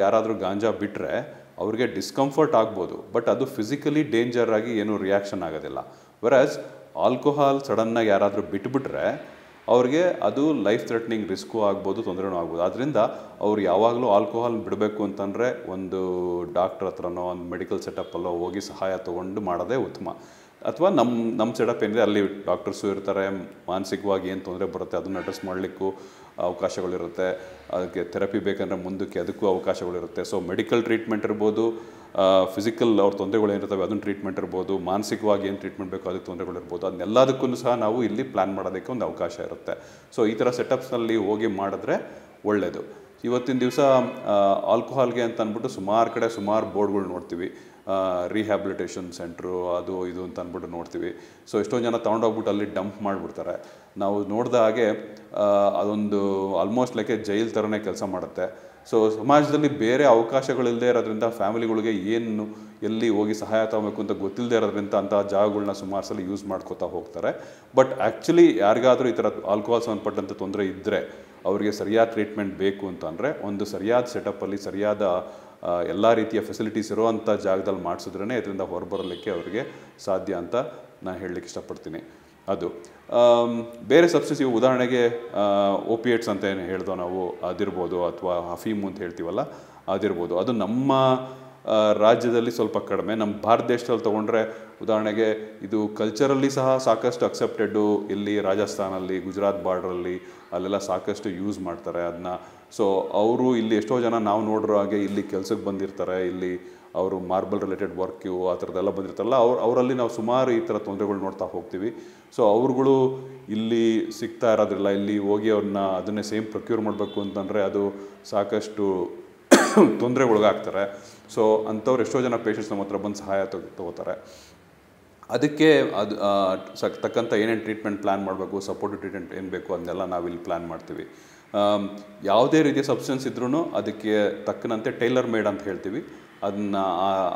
ಯಾರಾದರೂ ಗಾಂಜಾ ಬಿಟ್ಟರೆ ಅವ್ರಿಗೆ ಡಿಸ್ಕಂಫರ್ಟ್ ಆಗ್ಬೋದು, ಬಟ್ ಅದು ಫಿಸಿಕಲಿ ಡೇಂಜರ್ ಆಗಿ ಏನೂ ರಿಯಾಕ್ಷನ್ ಆಗೋದಿಲ್ಲ. ವೆರಾಸ್ ಆಲ್ಕೋಹಾಲ್ ಸಡನ್ನಾಗಿ ಯಾರಾದರೂ ಬಿಟ್ಬಿಟ್ರೆ ಅವ್ರಿಗೆ ಅದು ಲೈಫ್ ಥ್ರೆಟ್ನಿಂಗ್ ರಿಸ್ಕು ಆಗ್ಬೋದು, ತೊಂದರೆನೂ ಆಗ್ಬೋದು. ಆದ್ದರಿಂದ ಅವ್ರು ಯಾವಾಗಲೂ ಆಲ್ಕೋಹಾಲ್ ಬಿಡಬೇಕು ಅಂತಂದರೆ ಒಂದು ಡಾಕ್ಟ್ರ್ ಹತ್ರನೋ ಒಂದು ಮೆಡಿಕಲ್ ಸೆಟಪ್ಪಲ್ಲೋ ಹೋಗಿ ಸಹಾಯ ತೊಗೊಂಡು ಮಾಡೋದೇ ಉತ್ತಮ. ಅಥವಾ ನಮ್ಮ ಸೆಟಪ್ ಏನಿದೆ ಅಲ್ಲಿ ಡಾಕ್ಟರ್ಸು ಇರ್ತಾರೆ, ಮಾನಸಿಕವಾಗಿ ಏನು ತೊಂದರೆ ಬರುತ್ತೆ ಅದನ್ನು ಅಡ್ರೆಸ್ ಮಾಡಲಿಕ್ಕೂ ಅವಕಾಶಗಳಿರುತ್ತೆ. ಅದಕ್ಕೆ ಥೆರಪಿ ಬೇಕಂದರೆ ಮುಂದಕ್ಕೆ ಅದಕ್ಕೂ ಅವಕಾಶಗಳಿರುತ್ತೆ. ಸೊ ಮೆಡಿಕಲ್ ಟ್ರೀಟ್ಮೆಂಟ್ ಇರ್ಬೋದು, ಫಿಸಿಕಲ್ ಅವ್ರ ತೊಂದರೆಗಳು ಏನಿರ್ತವೆ ಅದನ್ನು ಟ್ರೀಟ್ಮೆಂಟ್ ಇರ್ಬೋದು, ಮಾನಸಿಕವಾಗಿ ಏನು ಟ್ರೀಟ್ಮೆಂಟ್ ಬೇಕೋ ಅದಕ್ಕೆ ತೊಂದರೆಗಳಿರ್ಬೋದು, ಅದನ್ನೆಲ್ಲದಕ್ಕೂ ಸಹ ನಾವು ಇಲ್ಲಿ ಪ್ಲ್ಯಾನ್ ಮಾಡೋದಕ್ಕೆ ಒಂದು ಅವಕಾಶ ಇರುತ್ತೆ. ಸೊ ಈ ಥರ ಸೆಟಪ್ಸ್ನಲ್ಲಿ ಹೋಗಿ ಮಾಡಿದ್ರೆ ಒಳ್ಳೆಯದು. ಇವತ್ತಿನ ದಿವಸ ಆಲ್ಕೋಹಾಲ್ಗೆ ಅಂತ ಅಂದ್ಬಿಟ್ಟು ಸುಮಾರು ಕಡೆ ಸುಮಾರು ಬೋರ್ಡ್ಗಳು ನೋಡ್ತೀವಿ, ರಿಹ್ಯಾಬಿಲಿಟೇಷನ್ ಸೆಂಟ್ರು ಅದು ಇದು ಅಂತ ಅಂದ್ಬಿಟ್ಟು ನೋಡ್ತೀವಿ. ಸೊ ಎಷ್ಟೊಂದು ಜನ ತೊಗೊಂಡೋಗ್ಬಿಟ್ಟು ಅಲ್ಲಿ ಡಂಪ್ ಮಾಡಿಬಿಡ್ತಾರೆ. ನಾವು ನೋಡಿದ ಹಾಗೆ ಅದೊಂದು ಆಲ್ಮೋಸ್ಟ್ ಲೈಕ್ ಜೈಲ್ ಥರನೇ ಕೆಲಸ ಮಾಡುತ್ತೆ. ಸೊ ಸಮಾಜದಲ್ಲಿ ಬೇರೆ ಅವಕಾಶಗಳಿಲ್ಲದೆ ಇರೋದ್ರಿಂದ ಫ್ಯಾಮಿಲಿಗಳಿಗೆ ಎಲ್ಲಿ ಹೋಗಿ ಸಹಾಯ ತಗೋಬೇಕು ಅಂತ ಗೊತ್ತಿಲ್ಲದೆ ಇರೋದ್ರಿಂದ ಅಂಥ ಜಾಗಗಳನ್ನ ಸುಮಾರು ಸಲ ಯೂಸ್ ಮಾಡ್ಕೋತಾ ಹೋಗ್ತಾರೆ. ಬಟ್ ಆ್ಯಕ್ಚುಲಿ ಯಾರಿಗಾದರೂ ಈ ಥರ ಆಲ್ಕೋಹಾಲ್ ಸಂಬಂಧಪಟ್ಟಂಥ ತೊಂದರೆ ಇದ್ದರೆ ಅವರಿಗೆ ಸರಿಯಾದ ಟ್ರೀಟ್ಮೆಂಟ್ ಬೇಕು ಅಂತಂದರೆ ಒಂದು ಸರಿಯಾದ ಸೆಟಪ್ಪಲ್ಲಿ ಸರಿಯಾದ ಎಲ್ಲ ರೀತಿಯ ಫೆಸಿಲಿಟೀಸ್ ಇರೋವಂಥ ಜಾಗದಲ್ಲಿ ಮಾಡಿಸಿದ್ರೇ ಇದರಿಂದ ಹೊರಬರಲಿಕ್ಕೆ ಅವರಿಗೆ ಸಾಧ್ಯ ಅಂತ ನಾನು ಹೇಳಲಿಕ್ಕೆ ಇಷ್ಟಪಡ್ತೀನಿ. ಅದು ಬೇರೆ ಸಬ್ಸ್ಟೆನ್ಸ್ ಉದಾಹರಣೆಗೆ ಓಪಿಯೇಟ್ಸ್ ಅಂತ ಏನು ಹೇಳ್ದೋ ನಾವು ಅದಿರ್ಬೋದು, ಅಥವಾ ಅಫೀಮು ಅಂತ ಹೇಳ್ತೀವಲ್ಲ ಅದಿರ್ಬೋದು. ಅದು ನಮ್ಮ ರಾಜ್ಯದಲ್ಲಿ ಸ್ವಲ್ಪ ಕಡಿಮೆ. ನಮ್ಮ ಭಾರತ ದೇಶದಲ್ಲಿ ತೊಗೊಂಡ್ರೆ ಉದಾಹರಣೆಗೆ ಇದು ಕಲ್ಚರಲ್ಲಿ ಸಹ ಸಾಕಷ್ಟು ಅಕ್ಸೆಪ್ಟೆಡ್ಡು. ಇಲ್ಲಿ ರಾಜಸ್ಥಾನಲ್ಲಿ, ಗುಜರಾತ್ ಬಾರ್ಡ್ರಲ್ಲಿ ಅಲ್ಲೆಲ್ಲ ಸಾಕಷ್ಟು ಯೂಸ್ ಮಾಡ್ತಾರೆ ಅದನ್ನ. ಸೊ ಅವರು ಇಲ್ಲಿ ಎಷ್ಟೋ ಜನ ನಾವು ನೋಡಿರೋ ಹಾಗೆ ಇಲ್ಲಿ ಕೆಲಸಕ್ಕೆ ಬಂದಿರ್ತಾರೆ, ಇಲ್ಲಿ ಅವರು ಮಾರ್ಬಲ್ ರಿಲೇಟೆಡ್ ವರ್ಕು ಆ ಥರದ್ದೆಲ್ಲ ಬಂದಿರ್ತಾರಲ್ಲ, ಅವರಲ್ಲಿ ನಾವು ಸುಮಾರು ಈ ಥರ ತೊಂದರೆಗಳು ನೋಡ್ತಾ ಹೋಗ್ತೀವಿ. ಸೊ ಅವ್ರುಗಳು ಇಲ್ಲಿ ಸಿಗ್ತಾ ಇರೋದಿಲ್ಲ, ಇಲ್ಲಿ ಹೋಗಿ ಅವ್ರನ್ನ ಅದನ್ನೇ ಸೇಮ್ ಪ್ರೊಕ್ಯೂರ್ ಮಾಡಬೇಕು ಅಂತಂದರೆ ಅದು ಸಾಕಷ್ಟು ತೊಂದರೆಗೊಳಗಾಗ್ತಾರೆ. ಸೊ ಅಂಥವ್ರು ಎಷ್ಟೋ ಜನ ಪೇಷಂಟ್ಸ್ ನಮ್ಮ ಹತ್ರ ಬಂದು ಸಹಾಯ ತಗೋತಾರೆ. ಅದಕ್ಕೆ ತಕ್ಕಂಥ ಏನೇನು ಟ್ರೀಟ್ಮೆಂಟ್ ಪ್ಲ್ಯಾನ್ ಮಾಡಬೇಕು, ಸಪೋರ್ಟಿವ್ ಟ್ರೀಟ್ಮೆಂಟ್ ಏನು ಬೇಕು ಅದನ್ನೆಲ್ಲ ನಾವಿಲ್ಲಿ ಪ್ಲ್ಯಾನ್ ಮಾಡ್ತೀವಿ. ಯಾವುದೇ ರೀತಿಯ ಸಬ್ಸ್ಟೆನ್ಸ್ ಇದ್ರೂ ಅದಕ್ಕೆ ತಕ್ಕನಂತೆ ಟೈಲರ್ ಮೇಡ್ ಅಂತ ಹೇಳ್ತೀವಿ. ಅದನ್ನು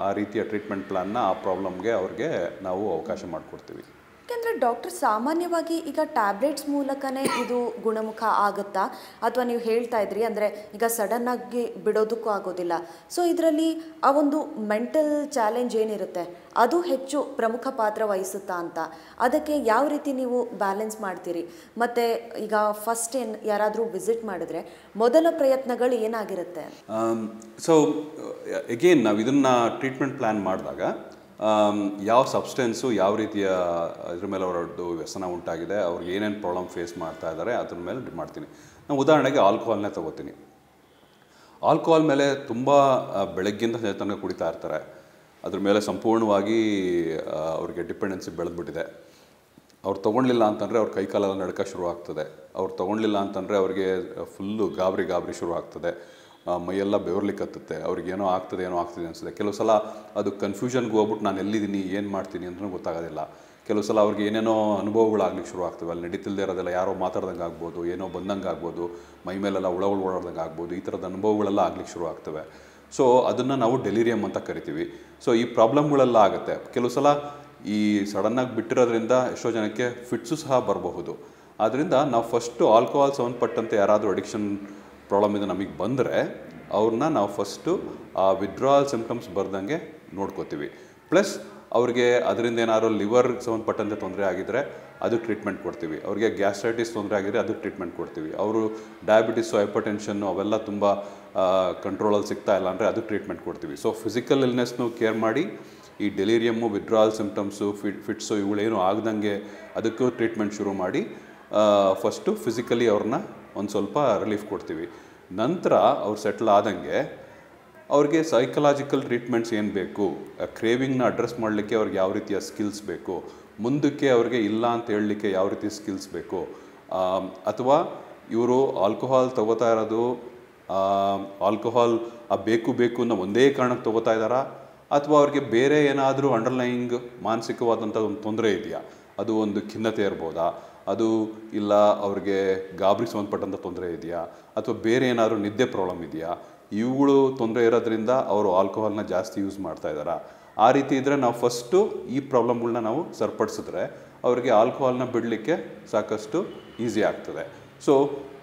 ಆ ರೀತಿಯ ಟ್ರೀಟ್ಮೆಂಟ್ ಪ್ಲ್ಯಾನ್ನ ಆ ಪ್ರಾಬ್ಲಮ್ಗೆ ಅವ್ರಿಗೆ ನಾವು ಅವಕಾಶ ಮಾಡಿಕೊಡ್ತೀವಿ. ಯಾಕೆಂದರೆ ಡಾಕ್ಟರ್ ಸಾಮಾನ್ಯವಾಗಿ ಈಗ ಟ್ಯಾಬ್ಲೆಟ್ಸ್ ಮೂಲಕನೇ ಇದು ಗುಣಮುಖ ಆಗುತ್ತಾ, ಅಥವಾ ನೀವು ಹೇಳ್ತಾ ಇದ್ರಿ ಅಂದರೆ ಈಗ ಸಡನ್ನಾಗಿ ಬಿಡೋದಕ್ಕೂ ಆಗೋದಿಲ್ಲ. ಸೊ ಇದರಲ್ಲಿ ಆ ಒಂದು ಮೆಂಟಲ್ ಚಾಲೆಂಜ್ ಏನಿರುತ್ತೆ ಅದು ಹೆಚ್ಚು ಪ್ರಮುಖ ಪಾತ್ರ ವಹಿಸುತ್ತಾ ಅಂತ, ಅದಕ್ಕೆ ಯಾವ ರೀತಿ ನೀವು ಬ್ಯಾಲೆನ್ಸ್ ಮಾಡ್ತೀರಿ? ಮತ್ತು ಈಗ ಫಸ್ಟ್ ಯಾರಾದರೂ ವಿಸಿಟ್ ಮಾಡಿದ್ರೆ ಮೊದಲ ಪ್ರಯತ್ನಗಳು ಏನಾಗಿರುತ್ತೆ? ಸೊ ಎಗೇನ್ ನಾವು ಇದನ್ನು ಟ್ರೀಟ್ಮೆಂಟ್ ಪ್ಲ್ಯಾನ್ ಮಾಡಿದಾಗ ಯಾವ ಸಬ್ಸ್ಟೆನ್ಸು ಯಾವ ರೀತಿಯ ಇದ್ರ ಮೇಲೆ ಅವರದ್ದು ವ್ಯಸನ ಉಂಟಾಗಿದೆ, ಅವ್ರಿಗೆ ಏನೇನು ಪ್ರಾಬ್ಲಮ್ ಫೇಸ್ ಮಾಡ್ತಾ ಇದ್ದಾರೆ ಅದ್ರ ಮೇಲೆ ಮಾಡ್ತೀನಿ. ನಾನು ಉದಾಹರಣೆಗೆ ಆಲ್ಕೋಹಾಲ್ನೇ ತೊಗೋತೀನಿ. ಆಲ್ಕೋಹಾಲ್ ಮೇಲೆ ತುಂಬ ಬೆಳಗ್ಗಿಂದ ಸಂಜೆ ತನಕ ಕುಡಿತಾ ಇರ್ತಾರೆ. ಅದ್ರ ಮೇಲೆ ಸಂಪೂರ್ಣವಾಗಿ ಅವ್ರಿಗೆ ಡಿಪೆಂಡೆನ್ಸಿ ಬೆಳೆದ್ಬಿಟ್ಟಿದೆ. ಅವ್ರು ತೊಗೊಳ್ಲಿಲ್ಲ ಅಂತಂದರೆ ಅವ್ರ ಕೈಕಾಲೆಲ್ಲ ನಡ್ಕ ಶುರು ಆಗ್ತದೆ. ಅವ್ರು ತೊಗೊಳ್ಲಿಲ್ಲ ಅಂತಂದರೆ ಅವ್ರಿಗೆ ಫುಲ್ಲು ಗಾಬರಿ ಶುರು ಆಗ್ತದೆ. ಮೈಯೆಲ್ಲ ಬೆವರ್ಲಿಕ್ಕೆ ಹತ್ತುತ್ತೆ. ಅವ್ರಿಗೇನೋ ಆಗ್ತದೆ ಅನಿಸುತ್ತೆ. ಕೆಲವು ಸಲ ಅದು ಕನ್ಫ್ಯೂಷನ್ಗೆ ಹೋಗ್ಬಿಟ್ಟು ನಾನು ಎಲ್ಲಿದ್ದೀನಿ ಏನು ಮಾಡ್ತೀನಿ ಅಂತಲೂ ಗೊತ್ತಾಗೋದಿಲ್ಲ. ಕೆಲವು ಸಲ ಅವ್ರಿಗೆ ಏನೇನೋ ಅನುಭವಗಳಾಗ್ಲಿಕ್ಕೆ ಶುರು ಆಗ್ತವೆ. ಅಲ್ಲಿ ನಡೀತಿಲ್ದೇ ಇರೋದೆಲ್ಲ ಯಾರೋ ಮಾತಾಡ್ದಂಗೆ ಆಗ್ಬೋದು, ಏನೋ ಬಂದಂಗೆ ಆಗ್ಬೋದು, ಮೈ ಮೇಲೆಲ್ಲ ಹುಳಗಳು ಓಡಾಡ್ದಂಗೆ ಆಗ್ಬೋದು. ಈ ಥರದ ಅನುಭವಗಳೆಲ್ಲ ಆಗ್ಲಿಕ್ಕೆ ಶುರು ಆಗ್ತವೆ. ಸೊ ಅದನ್ನು ನಾವು ಡೆಲಿರಿಯಮ್ ಅಂತ ಕರಿತೀವಿ. ಸೊ ಈ ಪ್ರಾಬ್ಲಮ್ಗಳೆಲ್ಲ ಆಗುತ್ತೆ. ಕೆಲವು ಸಲ ಈ ಸಡನ್ನಾಗಿ ಬಿಟ್ಟಿರೋದ್ರಿಂದ ಎಷ್ಟೋ ಜನಕ್ಕೆ ಫಿಟ್ಸು ಸಹ ಬರಬಹುದು. ಆದ್ದರಿಂದ ನಾವು ಫಸ್ಟು ಆಲ್ಕೋಹಾಲ್ ಸಂಬಂಧಪಟ್ಟಂತೆ ಯಾರಾದರೂ ಅಡಿಕ್ಷನ್ ಪ್ರಾಬ್ಲಮ್ ಇದು ನಮಗೆ ಬಂದರೆ ಅವ್ರನ್ನ ನಾವು ಫಸ್ಟು ಆ ವಿಡ್ರಾವಲ್ ಸಿಂಪ್ಟಮ್ಸ್ ಬರ್ದಂಗೆ ನೋಡ್ಕೋತೀವಿ. ಪ್ಲಸ್ ಅವ್ರಿಗೆ ಅದರಿಂದ ಏನಾದ್ರು ಲಿವರ್ ಸಂಬಂಧಪಟ್ಟಂತೆ ತೊಂದರೆ ಆಗಿದ್ದರೆ ಅದು ಟ್ರೀಟ್ಮೆಂಟ್ ಕೊಡ್ತೀವಿ. ಅವ್ರಿಗೆ ಗ್ಯಾಸ್ಟ್ರೈಟಿಸ್ ತೊಂದರೆ ಆಗಿದ್ರೆ ಅದು ಟ್ರೀಟ್ಮೆಂಟ್ ಕೊಡ್ತೀವಿ. ಅವರು ಡಯಾಬಿಟಿಸು, ಹೈಪರ್ ಟೆನ್ಷನ್ನು ಅವೆಲ್ಲ ತುಂಬ ಕಂಟ್ರೋಲಲ್ಲಿ ಸಿಗ್ತಾ ಇಲ್ಲ ಅಂದರೆ ಅದು ಟ್ರೀಟ್ಮೆಂಟ್ ಕೊಡ್ತೀವಿ. ಸೊ ಫಿಸಿಕಲ್ ಇಲ್ನೆಸ್ನು ಕೇರ್ ಮಾಡಿ, ಈ ಡೆಲಿರಿಯಮ್ಮು, ವಿಡ್ರಾವಲ್ ಸಿಂಪ್ಟಮ್ಸು, ಫಿಟ್ಸು ಇವುಗಳೇನು ಆಗ್ದಂಗೆ ಅದಕ್ಕೂ ಟ್ರೀಟ್ಮೆಂಟ್ ಶುರು ಮಾಡಿ ಫಸ್ಟು ಫಿಸಿಕಲಿ ಅವ್ರನ್ನ ಒಂದು ಸ್ವಲ್ಪ ರಿಲೀಫ್ ಕೊಡ್ತೀವಿ. ನಂತರ ಅವ್ರು ಸೆಟ್ಲ್ ಆದಂಗೆ ಅವ್ರಿಗೆ ಸೈಕಲಾಜಿಕಲ್ ಟ್ರೀಟ್ಮೆಂಟ್ಸ್ ಏನು ಬೇಕು, ಕ್ರೇವಿಂಗ್ನ ಅಡ್ರೆಸ್ ಮಾಡಲಿಕ್ಕೆ ಅವ್ರಿಗೆ ಯಾವ ರೀತಿಯ ಸ್ಕಿಲ್ಸ್ ಬೇಕು, ಮುಂದಕ್ಕೆ ಅವ್ರಿಗೆ ಇಲ್ಲ ಅಂತ ಹೇಳಲಿಕ್ಕೆ ಯಾವ ರೀತಿ ಸ್ಕಿಲ್ಸ್ ಬೇಕು, ಅಥವಾ ಇವರು ಆಲ್ಕೋಹಾಲ್ ತೊಗೋತಾ ಇರೋದು ಆಲ್ಕೋಹಾಲ್ ಬೇಕು ಅನ್ನೋ ಒಂದೇ ಕಾರಣಕ್ಕೆ ತೊಗೋತಾ ಇದ್ದಾರಾ, ಅಥವಾ ಅವ್ರಿಗೆ ಬೇರೆ ಏನಾದರೂ ಅಂಡರ್ಲೈಯಿಂಗ್ ಮಾನಸಿಕವಾದಂಥ ಒಂದು ತೊಂದರೆ ಇದೆಯಾ, ಅದು ಒಂದು ಖಿನ್ನತೆ ಇರ್ಬೋದಾ, ಅದು ಇಲ್ಲ ಅವ್ರಿಗೆ ಗಾಬರಿ ಸಂಬಂಧಪಟ್ಟಂಥ ತೊಂದರೆ ಇದೆಯಾ, ಅಥವಾ ಬೇರೆ ಏನಾದರೂ ನಿದ್ದೆ ಪ್ರಾಬ್ಲಮ್ ಇದೆಯಾ, ಇವುಗಳು ತೊಂದರೆ ಇರೋದ್ರಿಂದ ಅವರು ಆಲ್ಕೋಹಾಲ್ನ ಜಾಸ್ತಿ ಯೂಸ್ ಮಾಡ್ತಾ ಇದ್ದಾರಾ. ಆ ರೀತಿ ಇದ್ದರೆ ನಾವು ಫಸ್ಟು ಈ ಪ್ರಾಬ್ಲಮ್ಗಳನ್ನ ನಾವು ಸರಿಪಡಿಸಿದ್ರೆ ಅವರಿಗೆ ಆಲ್ಕೋಹಾಲ್ನ ಬಿಡಲಿಕ್ಕೆ ಸಾಕಷ್ಟು ಈಸಿ ಆಗ್ತದೆ. ಸೊ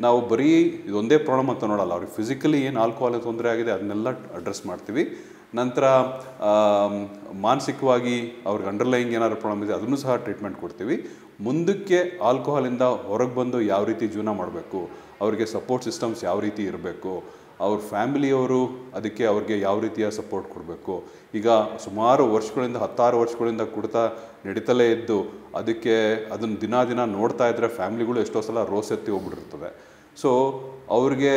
ನಾವು ಬರೀ ಇದೊಂದೇ ಪ್ರಾಬ್ಲಮ್ ಅಂತ ನೋಡಲ್ಲ, ಅವ್ರಿಗೆ ಫಿಸಿಕಲಿ ಏನು ಆಲ್ಕೋಹಾಲ್ ತೊಂದರೆ ಆಗಿದೆ ಅದನ್ನೆಲ್ಲ ಅಡ್ರೆಸ್ ಮಾಡ್ತೀವಿ. ನಂತರ ಮಾನಸಿಕವಾಗಿ ಅವ್ರಿಗೆ ಅಂಡರ್ಲೈಯಿಂಗ್ ಏನಾದ್ರು ಪ್ರಾಬ್ಲಮ್ ಇದೆ ಅದನ್ನು ಸಹ ಟ್ರೀಟ್ಮೆಂಟ್ ಕೊಡ್ತೀವಿ. ಮುಂದಕ್ಕೆ ಆಲ್ಕೋಹಾಲಿಂದ ಹೊರಗೆ ಬಂದು ಯಾವ ರೀತಿ ಜೀವನ ಮಾಡಬೇಕು, ಅವರಿಗೆ ಸಪೋರ್ಟ್ ಸಿಸ್ಟಮ್ಸ್ ಯಾವ ರೀತಿ ಇರಬೇಕು, ಅವ್ರ ಫ್ಯಾಮಿಲಿಯವರು ಅದಕ್ಕೆ ಅವ್ರಿಗೆ ಯಾವ ರೀತಿಯ ಸಪೋರ್ಟ್ ಕೊಡಬೇಕು. ಈಗ ಸುಮಾರು ವರ್ಷಗಳಿಂದ 16 ವರ್ಷಗಳಿಂದ ಕುಡ್ತಾ ನಡೀತಲೇ ಇದ್ದು ಅದಕ್ಕೆ ಅದನ್ನು ದಿನ ನೋಡ್ತಾ ಇದ್ದರೆ ಫ್ಯಾಮಿಲಿಗಳು ಎಷ್ಟೋ ಸಲ ರೋಸ್ ಎತ್ತಿ ಹೋಗ್ಬಿಟ್ಟಿರ್ತದೆ. ಸೊ ಅವ್ರಿಗೆ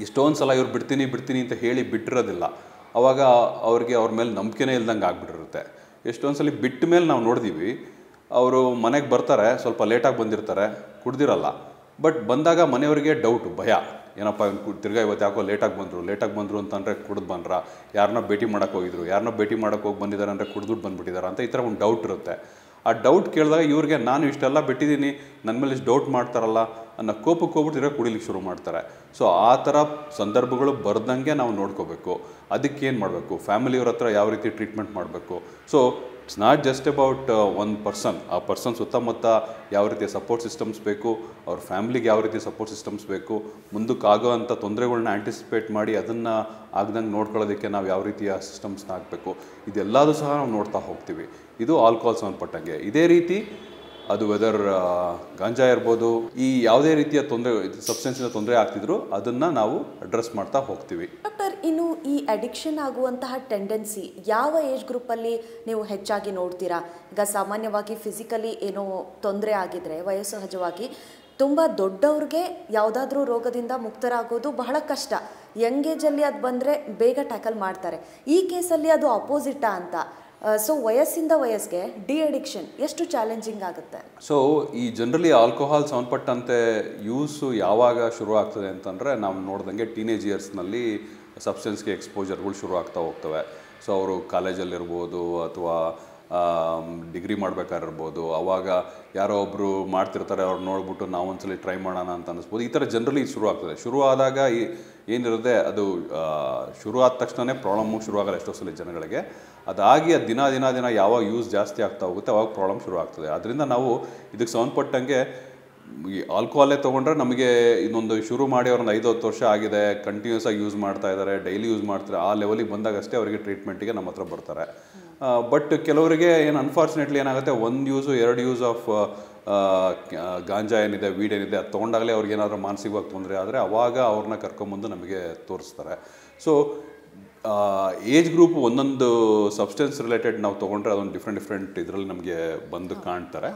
ಎಷ್ಟೊಂದು ಸಲ ಇವ್ರು ಬಿಡ್ತೀನಿ ಅಂತ ಹೇಳಿ ಬಿಟ್ಟಿರೋದಿಲ್ಲ. ಆವಾಗ ಅವ್ರಿಗೆ ಅವ್ರ ಮೇಲೆ ನಂಬಿಕೆನೇ ಇಲ್ದಂಗೆ ಆಗ್ಬಿಟ್ಟಿರುತ್ತೆ. ಎಷ್ಟೊಂದು ಸಲ ಬಿಟ್ಟ ಮೇಲೆ ನಾವು ನೋಡಿದ್ದೀವಿ, ಅವರು ಮನೆಗೆ ಬರ್ತಾರೆ, ಸ್ವಲ್ಪ ಲೇಟಾಗಿ ಬಂದಿರ್ತಾರೆ, ಕುಡ್ದಿರಲ್ಲ. ಬಟ್ ಬಂದಾಗ ಮನೆಯವರಿಗೆ ಡೌಟು, ಭಯ, ಏನಪ್ಪ ತಿರ್ಗಾ ಇವತ್ತು ಯಾಕೋ ಲೇಟಾಗಿ ಬಂದರು ಅಂತಂದರೆ ಕುಡಿದು ಬಂದ್ರ, ಯಾರನ್ನ ಭೇಟಿ ಮಾಡೋಕ್ಕೆ ಹೋಗಿ ಬಂದಿದ್ದಾರೆ ಅಂದರೆ ಕುಡಿದ್ಬಿಟ್ಟು ಬಂದುಬಿಟ್ಟಿದ್ದಾರೆ ಅಂತ ಈ ಥರ ಒಂದು ಡೌಟ್ ಇರುತ್ತೆ. ಆ ಡೌಟ್ ಕೇಳಿದಾಗ ಇವ್ರಿಗೆ ನಾನು ಇಷ್ಟೆಲ್ಲ ಬಿಟ್ಟಿದ್ದೀನಿ, ನನ್ನ ಮೇಲೆ ಇಷ್ಟು ಡೌಟ್ ಮಾಡ್ತಾರಲ್ಲ ಅನ್ನೋ ಕೋಪಕ್ಕೆ ಹೋಗ್ಬಿಟ್ಟು ತಿರ್ಗಾ ಕುಡಿಲಿಕ್ಕೆ ಶುರು ಮಾಡ್ತಾರೆ. ಸೊ ಆ ಥರ ಸಂದರ್ಭಗಳು ಬರ್ದಂಗೆ ನಾವು ನೋಡ್ಕೋಬೇಕು. ಅದಕ್ಕೇನು ಮಾಡಬೇಕು, ಫ್ಯಾಮಿಲಿಯವ್ರ ಹತ್ರ ಯಾವ ರೀತಿ ಟ್ರೀಟ್ಮೆಂಟ್ ಮಾಡಬೇಕು. So it's not just about one person. ಆ ಪರ್ಸನ್ ಸುತ್ತಮುತ್ತ ಯಾವ ರೀತಿಯ ಸಪೋರ್ಟ್ ಸಿಸ್ಟಮ್ಸ್ ಬೇಕು, ಅವ್ರ ಫ್ಯಾಮಿಲಿಗೆ ಯಾವ ರೀತಿ ಸಪೋರ್ಟ್ ಸಿಸ್ಟಮ್ಸ್ ಬೇಕು, ಮುಂದಕ್ಕೆ ಆಗೋವಂಥ ತೊಂದರೆಗಳ್ನ ಆ್ಯಂಟಿಸಿಪೇಟ್ ಮಾಡಿ ಅದನ್ನು ಆಗ್ದಂಗೆ ನೋಡ್ಕೊಳ್ಳೋದಕ್ಕೆ ನಾವು ಯಾವ ರೀತಿಯ ಸಿಸ್ಟಮ್ಸ್ನ ಹಾಕಬೇಕು, ಇದೆಲ್ಲದೂ ಸಹ ನಾವು ನೋಡ್ತಾ ಹೋಗ್ತೀವಿ. ಇದು ಆಲ್ಕೋಹಾಲ್ ಸಂಬಂಧಪಟ್ಟಂಗೆ. ಇದೇ ರೀತಿ ಅದು ವೆದರ್ ಗಾಂಜಾ ಇರ್ಬೋದು, ಈ ಯಾವುದೇ ರೀತಿಯ ಸಬ್ಸ್ಟೆನ್ಸಿನ ತೊಂದರೆ ಆಗ್ತಿದ್ರು ಅದನ್ನು ನಾವು ಅಡ್ರೆಸ್ ಮಾಡ್ತಾ ಹೋಗ್ತೀವಿ. ಡಾಕ್ಟರ್, ಇನ್ನು ಈ ಅಡಿಕ್ಷನ್ ಆಗುವಂತಹ ಟೆಂಡೆನ್ಸಿ ಯಾವ ಏಜ್ ಗ್ರೂಪಲ್ಲಿ ನೀವು ಹೆಚ್ಚಾಗಿ ನೋಡ್ತೀರಾ? ಈಗ ಸಾಮಾನ್ಯವಾಗಿ ಫಿಸಿಕಲಿ ಏನೋ ತೊಂದರೆ ಆಗಿದ್ರೆ ವಯೋಸಹಜವಾಗಿ ತುಂಬ ದೊಡ್ಡವ್ರಿಗೆ ಯಾವುದಾದ್ರೂ ರೋಗದಿಂದ ಮುಕ್ತರಾಗೋದು ಬಹಳ ಕಷ್ಟ. ಯಂಗ್ ಏಜಲ್ಲಿ ಅದು ಬಂದರೆ ಬೇಗ ಟ್ಯಾಕಲ್ ಮಾಡ್ತಾರೆ. ಈ ಕೇಸಲ್ಲಿ ಅದು ಅಪೋಸಿಟಾ ಅಂತ? ಸೊ ವಯಸ್ಸಿಂದ ವಯಸ್ಸಿಗೆ ಡಿ ಅಡಿಕ್ಷನ್ ಎಷ್ಟು ಚಾಲೆಂಜಿಂಗ್ ಆಗುತ್ತೆ? ಸೊ ಈ ಜನರಲಿ ಆಲ್ಕೋಹಾಲ್ ಸಂಬಂಧಪಟ್ಟಂತೆ ಯೂಸು ಯಾವಾಗ ಶುರು ಆಗ್ತದೆ ಅಂತಂದರೆ, ನಾವು ನೋಡ್ದಂಗೆ ಟೀನೇಜ್ ಇಯರ್ಸ್ನಲ್ಲಿ ಸಬ್ಸ್ಟೆನ್ಸ್ಗೆ ಎಕ್ಸ್ಪೋಜರ್ಗಳು ಶುರು ಆಗ್ತಾ ಹೋಗ್ತವೆ. ಸೊ ಅವರು ಕಾಲೇಜಲ್ಲಿರ್ಬೋದು ಅಥವಾ ಡಿಗ್ರಿ ಮಾಡ್ಬೇಕಾಗಿರ್ಬೋದು, ಅವಾಗ ಯಾರೋ ಒಬ್ಬರು ಮಾಡ್ತಿರ್ತಾರೆ, ಅವ್ರು ನೋಡ್ಬಿಟ್ಟು ನಾವು ಒಂದ್ಸಲಿ ಟ್ರೈ ಮಾಡೋಣ ಅಂತ ಅನ್ನಿಸ್ಬೋದು. ಈ ಥರ ಜನರಲಿ ಶುರು ಆಗ್ತದೆ. ಶುರು ಆದಾಗ ಏನಿರುತ್ತೆ ಅದು ಶುರು ಆದ ತಕ್ಷಣವೇ ಪ್ರಾಬ್ಲಮ್ಮು ಶುರು ಆಗಲ್ಲ ಎಷ್ಟೋ ಸಲ ಜನಗಳಿಗೆ. ಅದಾಗಿ ಅದು ದಿನ ದಿನ ದಿನ ಯಾವಾಗ ಯೂಸ್ ಜಾಸ್ತಿ ಆಗ್ತಾ ಹೋಗುತ್ತೆ ಅವಾಗ ಪ್ರಾಬ್ಲಮ್ ಶುರು ಆಗ್ತದೆ. ಅದರಿಂದ ನಾವು ಇದಕ್ಕೆ ಸಂಬಂಧಪಟ್ಟಂಗೆ ಈ ಆಲ್ಕೋಹಾಲೇ ತೊಗೊಂಡ್ರೆ ನಮಗೆ ಇನ್ನೊಂದು ಶುರು ಮಾಡಿ ಅವ್ರೊಂದು 5-10 ವರ್ಷ ಆಗಿದೆ, ಕಂಟಿನ್ಯೂಸ್ ಆಗಿ ಯೂಸ್ ಮಾಡ್ತಾ ಇದ್ದಾರೆ, ಡೈಲಿ ಯೂಸ್ ಮಾಡ್ತಾರೆ, ಆ ಲೆವೆಲಿಗೆ ಬಂದಾಗಷ್ಟೇ ಅವರಿಗೆ ಟ್ರೀಟ್ಮೆಂಟಿಗೆ ನಮ್ಮ ಹತ್ರ ಬರ್ತಾರೆ. ಬಟ್ ಕೆಲವರಿಗೆ ಏನು ಅನ್ಫಾರ್ಚುನೇಟ್ಲಿ ಏನಾಗುತ್ತೆ, 1 ಯೂಸು 2 ಯೂಸ್ ಆಫ್ ಗಾಂಜಾ ಏನಿದೆ, ವೀಡ್ ಏನಿದೆ, ಅದು ತೊಗೊಂಡಾಗಲೇ ಅವ್ರಿಗೆ ಏನಾದರೂ ಮಾನಸಿಕವಾಗಿ ತೊಂದರೆ ಆದರೆ ಅವಾಗ ಅವ್ರನ್ನ ಕರ್ಕೊಂಬಂದು ನಮಗೆ ತೋರಿಸ್ತಾರೆ. ಸೊ ಏಜ್ ಗ್ರೂಪ್ ಒಂದೊಂದು ಸಬ್ಸ್ಟೆನ್ಸ್ ರಿಲೇಟೆಡ್ ನಾವು ತೊಗೊಂಡ್ರೆ ಅದೊಂದು ಡಿಫ್ರೆಂಟ್ ಇದರಲ್ಲಿ ನಮಗೆ ಬಂದು ಕಾಣ್ತಾರೆ.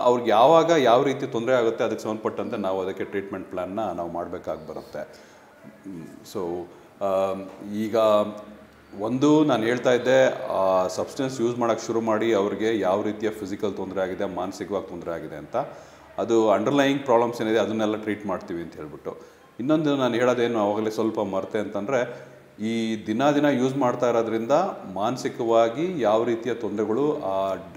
ಅವ್ರಿಗೆ ಯಾವಾಗ ಯಾವ ರೀತಿ ತೊಂದರೆ ಆಗುತ್ತೆ ಅದಕ್ಕೆ ಸಂಬಂಧಪಟ್ಟಂತೆ ನಾವು ಅದಕ್ಕೆ ಟ್ರೀಟ್ಮೆಂಟ್ ಪ್ಲ್ಯಾನ್ನ ನಾವು ಮಾಡಬೇಕಾಗಿ ಬರುತ್ತೆ. ಸೊ ಈಗ ಒಂದು ನಾನು ಹೇಳ್ತಾ ಇದ್ದೆ, ಸಬ್ಸ್ಟೆನ್ಸ್ ಯೂಸ್ ಮಾಡೋಕ್ಕೆ ಶುರು ಮಾಡಿ ಅವ್ರಿಗೆ ಯಾವ ರೀತಿಯ ಫಿಸಿಕಲ್ ತೊಂದರೆ ಆಗಿದೆ, ಮಾನಸಿಕವಾಗಿ ತೊಂದರೆ ಆಗಿದೆ ಅಂತ, ಅದು ಅಂಡರ್ಲೈಯಿಂಗ್ ಪ್ರಾಬ್ಲಮ್ಸ್ ಏನಿದೆ ಅದನ್ನೆಲ್ಲ ಟ್ರೀಟ್ ಮಾಡ್ತೀವಿ ಅಂತ ಹೇಳ್ಬಿಟ್ಟು. ಇನ್ನೊಂದು ನಾನು ಹೇಳೋದೇನು ಆವಾಗಲೇ ಸ್ವಲ್ಪ ಮರೆತೆ ಅಂತಂದರೆ, ಈ ದಿನ ಯೂಸ್ ಮಾಡ್ತಾ ಇರೋದ್ರಿಂದ ಮಾನಸಿಕವಾಗಿ ಯಾವ ರೀತಿಯ ತೊಂದರೆಗಳು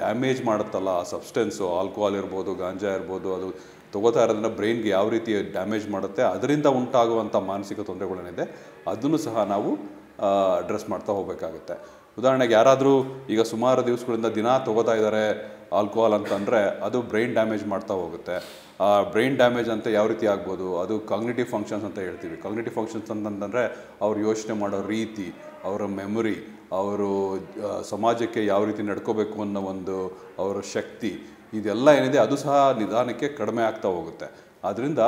ಡ್ಯಾಮೇಜ್ ಮಾಡುತ್ತಲ್ಲ ಆ ಸಬ್ಸ್ಟೆನ್ಸು, ಆಲ್ಕೋಹಾಲ್ ಇರ್ಬೋದು, ಗಾಂಜಾ ಇರ್ಬೋದು, ಅದು ತೊಗೋತಾ ಇರೋದ್ರಿಂದ ಬ್ರೈನ್ಗೆ ಯಾವ ರೀತಿ ಡ್ಯಾಮೇಜ್ ಮಾಡುತ್ತೆ, ಅದರಿಂದ ಉಂಟಾಗುವಂಥ ಮಾನಸಿಕ ತೊಂದರೆಗಳೇನಿದೆ ಅದನ್ನು ಸಹ ನಾವು ಅಡ್ರೆಸ್ ಮಾಡ್ತಾ ಹೋಗಬೇಕಾಗುತ್ತೆ. ಉದಾಹರಣೆಗೆ ಯಾರಾದರೂ ಈಗ ಸುಮಾರು ದಿವಸಗಳಿಂದ ದಿನ ತೊಗೋತಾ ಇದ್ದಾರೆ ಆಲ್ಕೋಹಾಲ್ ಅಂತಂದರೆ ಅದು ಬ್ರೈನ್ ಡ್ಯಾಮೇಜ್ ಮಾಡ್ತಾ ಹೋಗುತ್ತೆ. ಆ ಬ್ರೈನ್ ಡ್ಯಾಮೇಜ್ ಅಂತ ಯಾವ ರೀತಿ ಆಗ್ಬೋದು, ಅದು ಕಾಗ್ನಿಟಿವ್ ಫಂಕ್ಷನ್ಸ್ ಅಂತ ಹೇಳ್ತೀವಿ. ಕಾಗ್ನಿಟಿವ್ ಫಂಕ್ಷನ್ಸ್ ಅಂತಂದರೆ ಅವ್ರು ಯೋಚನೆ ಮಾಡೋ ರೀತಿ, ಅವರ ಮೆಮೊರಿ, ಅವರು ಸಮಾಜಕ್ಕೆ ಯಾವ ರೀತಿ ನಡ್ಕೋಬೇಕು ಅನ್ನೋ ಒಂದು ಅವರ ಶಕ್ತಿ, ಇದೆಲ್ಲ ಏನಿದೆ ಅದು ಸಹ ನಿಧಾನಕ್ಕೆ ಕಡಿಮೆ ಆಗ್ತಾ ಹೋಗುತ್ತೆ. ಆದ್ದರಿಂದ